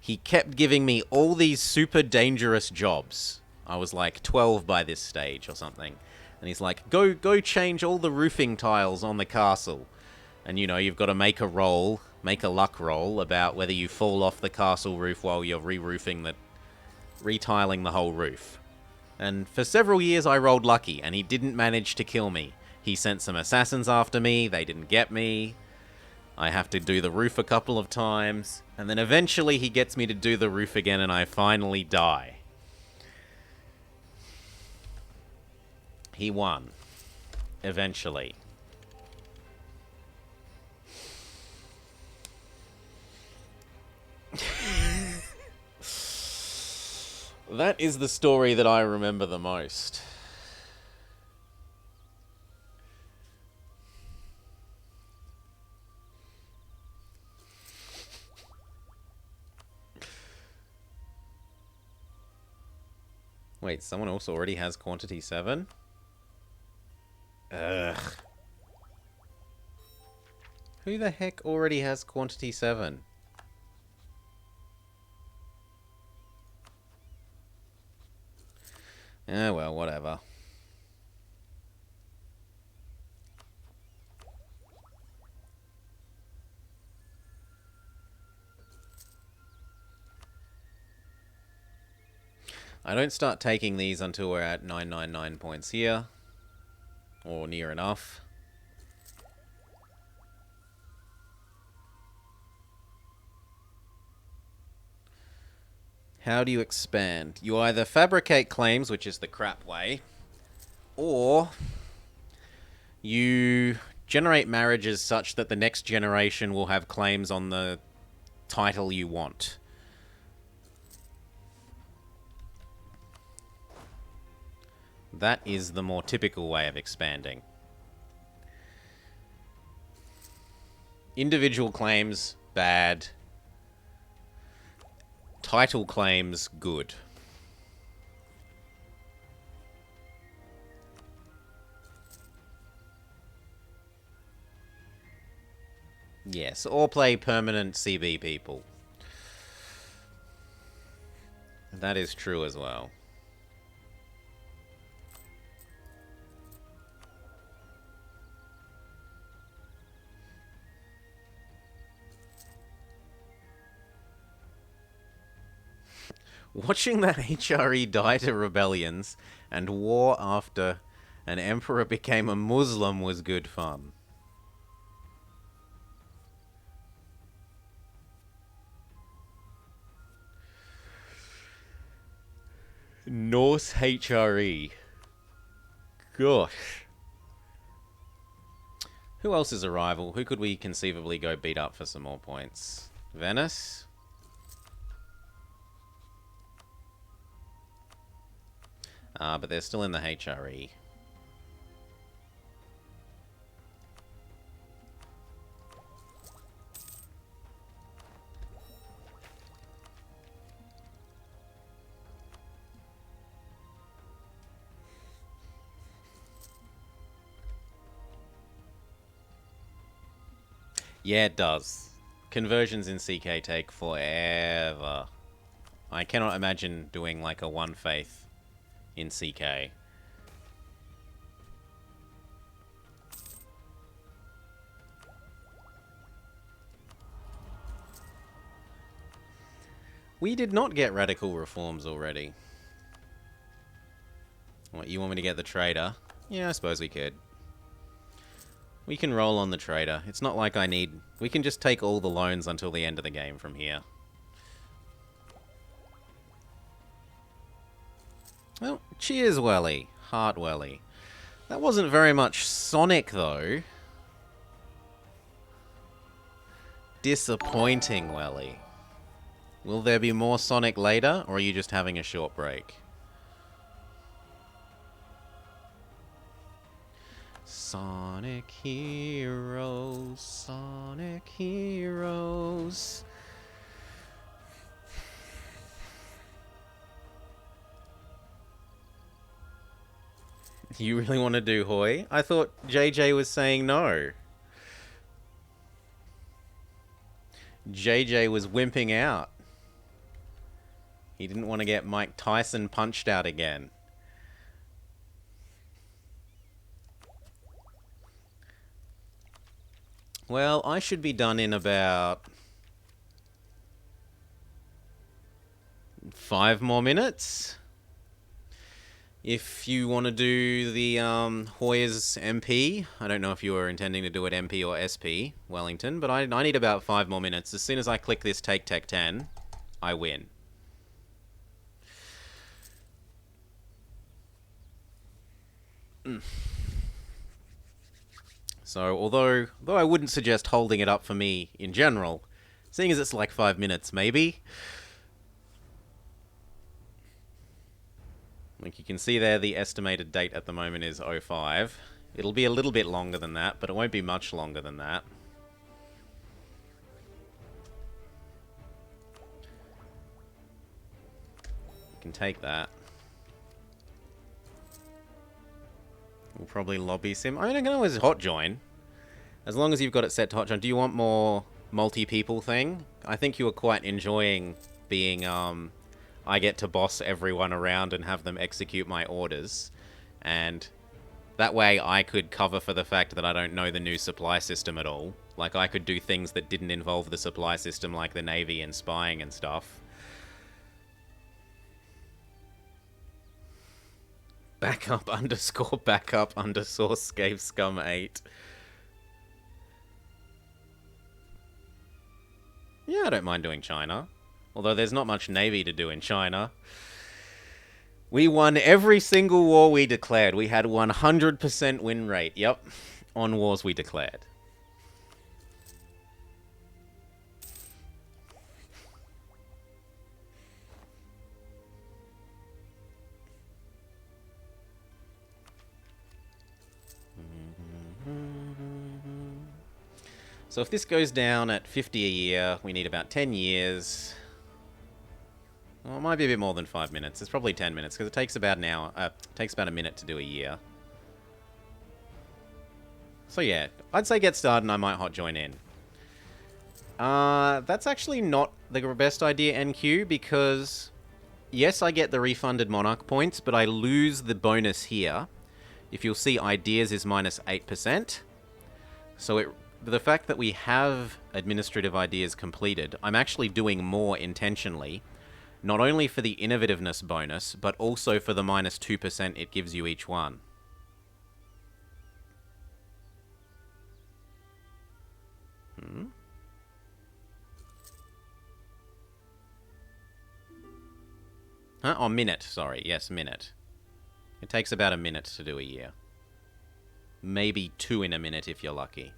He kept giving me all these super dangerous jobs. I was like 12 by this stage or something. And he's like, go change all the roofing tiles on the castle. And, you know, you've got to make a luck roll about whether you fall off the castle roof while you're retiling the whole roof. And for several years I rolled lucky, and he didn't manage to kill me. He sent some assassins after me, they didn't get me. I have to do the roof a couple of times, and then eventually he gets me to do the roof again and I finally die. He won. Eventually. That is the story that I remember the most. Wait, someone else already has quantity 7? Ugh. Who the heck already has quantity 7? Eh, well, whatever. I don't start taking these until we're at 999 points here. Or near enough. How do you expand? You either fabricate claims, which is the crap way, or you generate marriages such that the next generation will have claims on the title you want. That is the more typical way of expanding. Individual claims, bad. Title claims, good. Yes, or play permanent CB people. That is true as well. Watching that HRE die to rebellions and war after an emperor became a Muslim was good fun. Norse HRE. Gosh. Who else is a rival? Who could we conceivably go beat up for some more points? Venice? But they're still in the HRE. Yeah, it does. Conversions in CK take forever. I cannot imagine doing like a one faith in CK. We did not get radical reforms already. What, you want me to get the trader? Yeah, I suppose we could. We can roll on the trader. It's not like I need... We can just take all the loans until the end of the game from here. Well, cheers, Welly. Heart Welly. That wasn't very much Sonic, though. Disappointing, Welly. Will there be more Sonic later, or are you just having a short break? Sonic Heroes, Sonic Heroes. You really want to do Hoy? I thought JJ was saying no. JJ was wimping out. He didn't want to get Mike Tyson punched out again. Well, I should be done in about 5 more minutes. If you want to do the Hoyer's MP, I don't know if you were intending to do it MP or SP, Wellington, but I need about 5 more minutes. As soon as I click this Take Tech 10, I win. So, although I wouldn't suggest holding it up for me in general, seeing as it's like 5 minutes, maybe. Like you can see there, the estimated date at the moment is 05. It'll be a little bit longer than that, but it won't be much longer than that. You can take that. Probably lobby sim. I mean, I can always hot join. As long as you've got it set to hot join. Do you want more multi-people thing? I think you were quite enjoying being, I get to boss everyone around and have them execute my orders. And that way I could cover for the fact that I don't know the new supply system at all. Like, I could do things that didn't involve the supply system, like the Navy and spying and stuff. Backup underscore Scave Scum 8. Yeah, I don't mind doing China. Although there's not much Navy to do in China. We won every single war we declared. We had 100% win rate. Yep. On wars we declared. So if this goes down at 50 a year, we need about 10 years. Well, it might be a bit more than 5 minutes. It's probably 10 minutes, because it takes about an hour. Takes about a minute to do a year. So yeah, I'd say get started and I might hot join in. That's actually not the best idea, NQ, because yes, I get the refunded Monarch points, but I lose the bonus here. If you'll see, ideas is minus 8%. So the fact that we have administrative ideas completed, I'm actually doing more intentionally. Not only for the innovativeness bonus, but also for the minus 2% it gives you each one. Huh? Oh, minute, sorry. Yes, minute. It takes about a minute to do a year. Maybe 2 in a minute if you're lucky.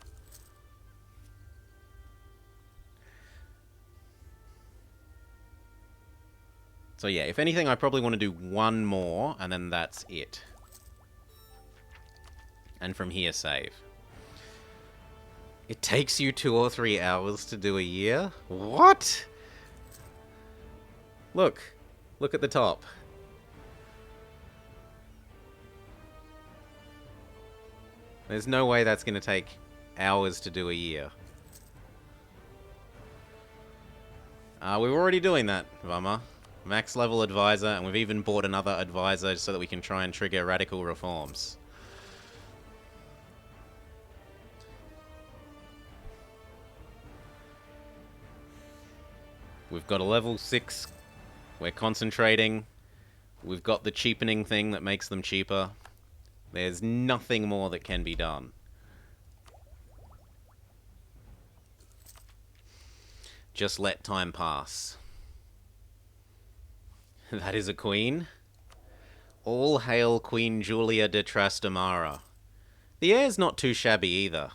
So yeah, if anything, I probably want to do one more, and then that's it. And from here, save. It takes you 2 or 3 hours to do a year? What? Look. Look at the top. There's no way that's going to take hours to do a year. We're already doing that, Vama. Max level advisor, and we've even bought another advisor so that we can try and trigger radical reforms. We've got a level 6. We're concentrating. We've got the cheapening thing that makes them cheaper. There's nothing more that can be done. Just let time pass. That is a queen. All hail Queen Julia de Trastamara. The air's not too shabby either.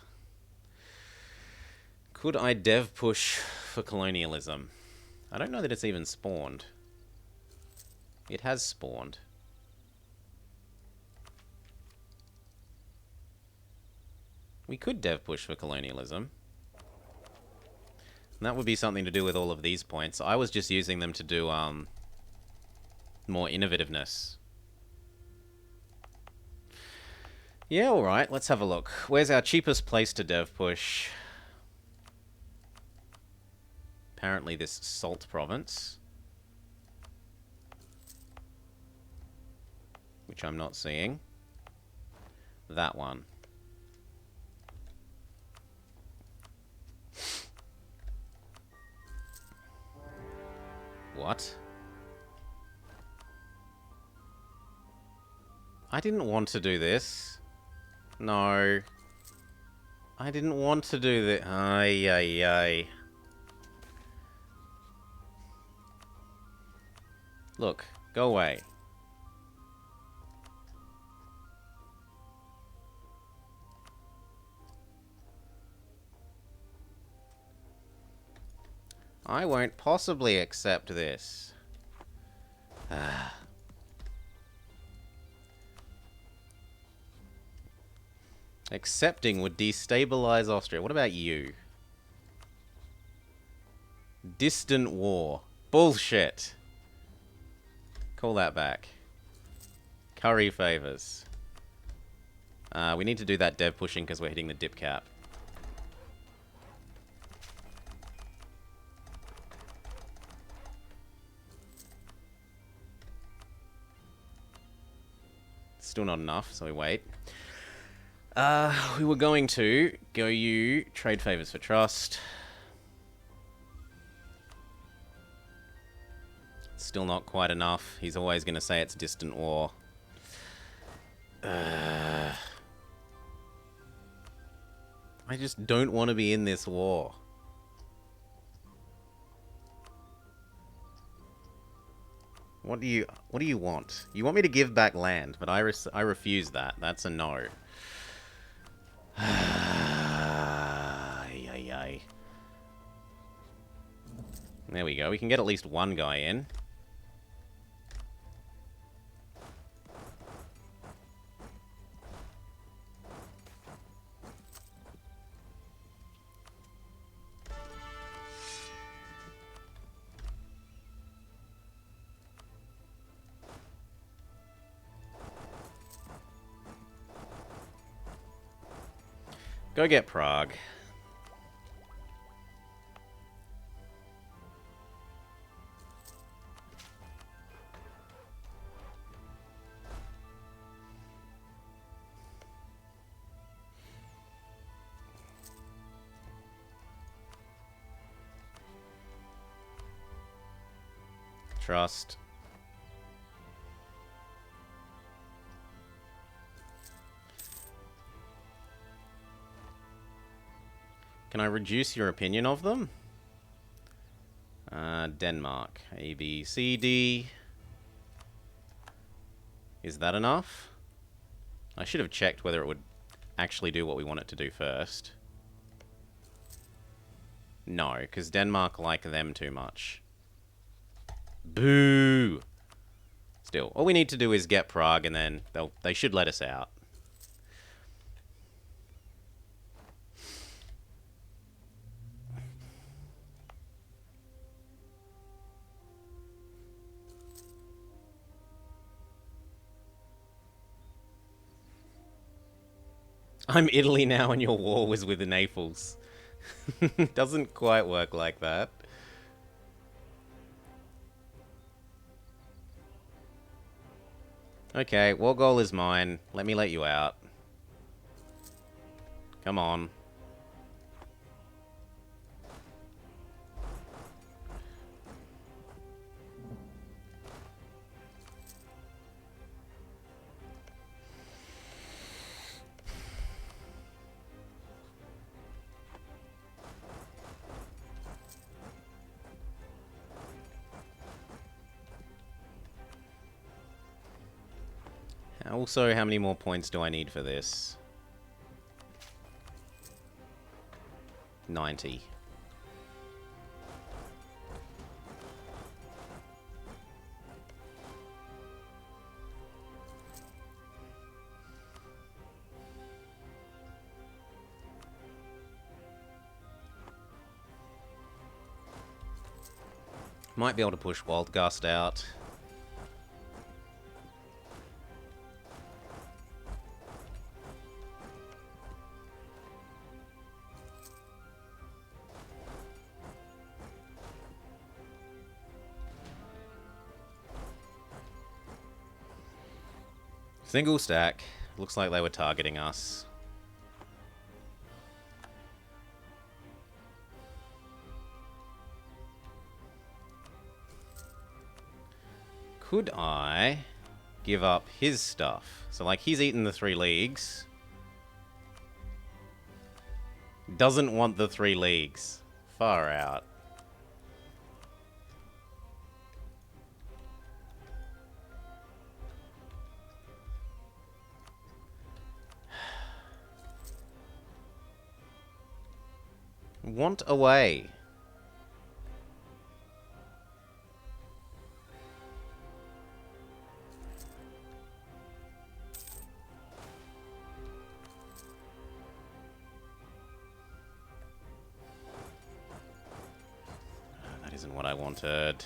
Could I dev push for colonialism? I don't know that it's even spawned. It has spawned. We could dev push for colonialism. And that would be something to do with all of these points. I was just using them to do, more innovativeness. Yeah, alright, let's have a look. Where's our cheapest place to dev push? Apparently this Salt province. Which I'm not seeing. That one. What? I didn't want to do this. No. I didn't want to do this. Ay, ay, ay. Look, go away. I won't possibly accept this. Accepting would destabilize Austria. What about you? Distant war. Bullshit. Call that back. Curry favors. We need to do that dev pushing because we're hitting the dip cap. Still not enough, so we wait. We were going to go you, trade favors for trust. Still not quite enough. He's always going to say it's distant war. I just don't want to be in this war. What do you want? You want me to give back land, but I refuse that. That's a no. Ay, ay, ay. There we go. We can get at least one guy in. Go get Prague. Trust. Can I reduce your opinion of them? Denmark. A, B, C, D. Is that enough? I should have checked whether it would actually do what we want it to do first. No, because Denmark like them too much. Boo! Still, all we need to do is get Prague and then they should let us out. I'm Italy now and your war was with Naples. Doesn't quite work like that. Okay, war goal is mine. Let me let you out. Come on. Also, how many more points do I need for this? 90. Might be able to push Wild Gust out. Single stack. Looks like they were targeting us. Could I give up his stuff? So, like, he's eaten the 3 leagues. Doesn't want the 3 leagues. Far out. Want away. That isn't what I wanted.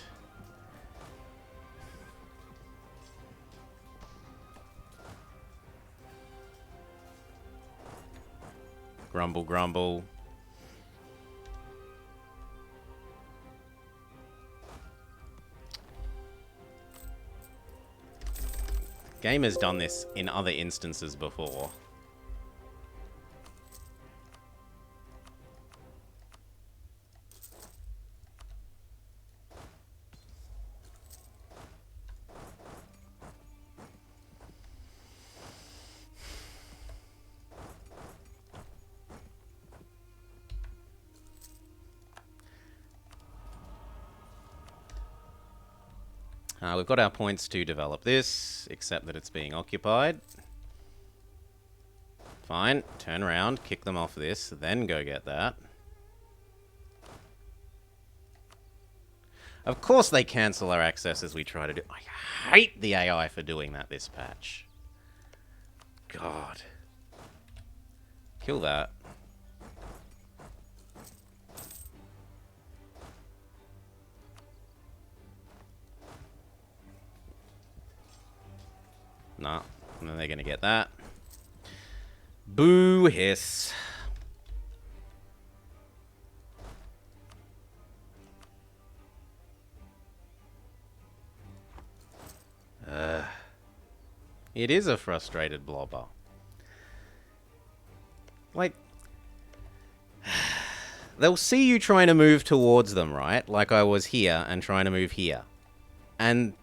Grumble, grumble. Game has done this in other instances before. We've got our points to develop this, except that it's being occupied. Fine, turn around, kick them off this, then go get that. Of course they cancel our access as we try to do. I hate the AI for doing that this patch. God. Kill that. Nah, and then they're gonna get that. Boo hiss. It is a frustrated blobber. Like, they'll see you trying to move towards them, right? Like I was here and trying to move here. And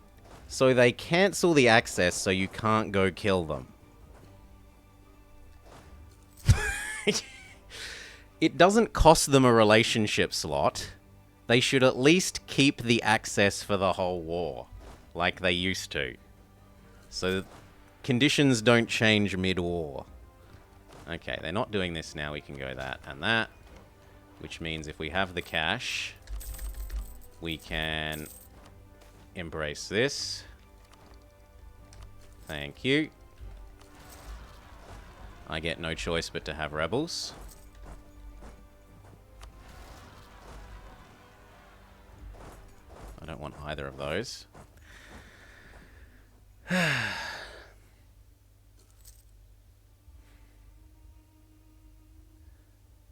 so they cancel the access so you can't go kill them. It doesn't cost them a relationship slot. They should at least keep the access for the whole war, like they used to. So conditions don't change mid-war. Okay, they're not doing this now. We can go that and that, which means if we have the cash, we can embrace this. Thank you. I get no choice but to have rebels. I don't want either of those.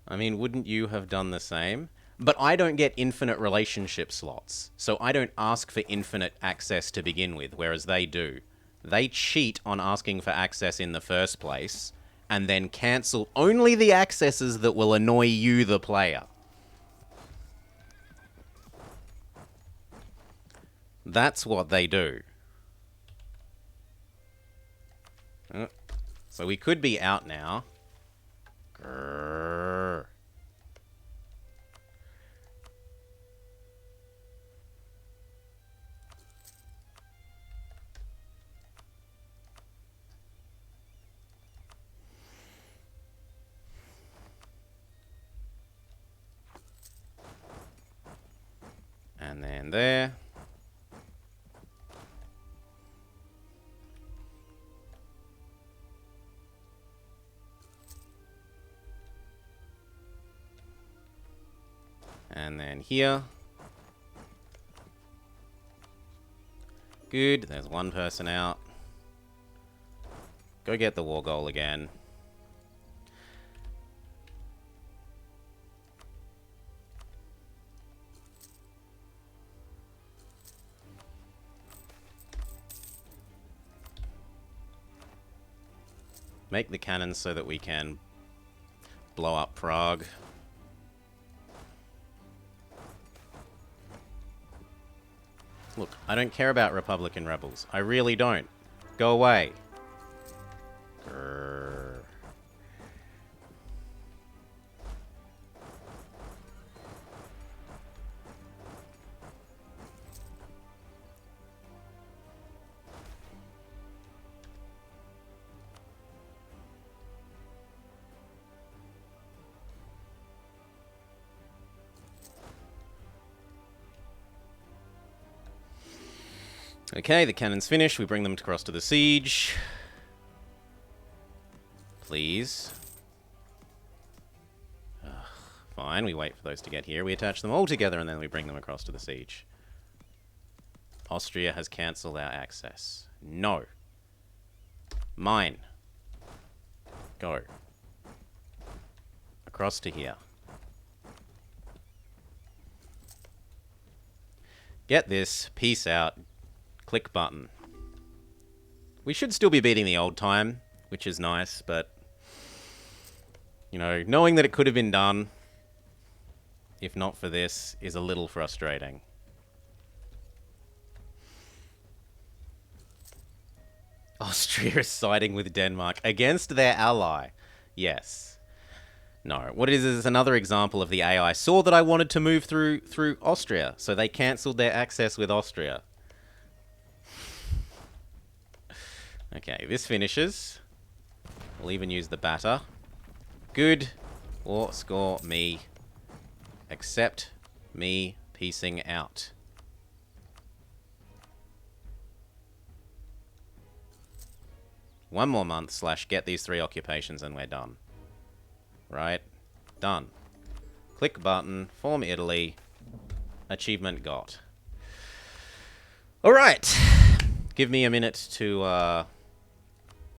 I mean, wouldn't you have done the same? But I don't get infinite relationship slots, so I don't ask for infinite access to begin with, whereas they do. They cheat on asking for access in the first place, and then cancel only the accesses that will annoy you, the player. That's what they do. So we could be out now. Grrr. And then there. And then here. Good, there's one person out. Go get the war goal again. Make the cannons so that we can blow up Prague. Look, I don't care about Republican rebels. I really don't. Go away. Grrr. Okay, the cannon's finished. We bring them across to the siege. Please. Ugh, fine, we wait for those to get here. We attach them all together and then we bring them across to the siege. Austria has cancelled our access. No. Mine. Go. across to here. Get this, peace out, click button. We should still be beating the old time, which is nice, but, you know, knowing that it could have been done, if not for this, is a little frustrating. Austria is siding with Denmark against their ally. Yes. No. What it is another example of the AI saw that I wanted to move through Austria, so they cancelled their access with Austria. Okay, this finishes. We'll even use the batter. Good. Or score me. Accept me piecing out. One more month / get these 3 occupations and we're done. Right? Done. Click button. Form Italy. Achievement got. Alright. Give me a minute to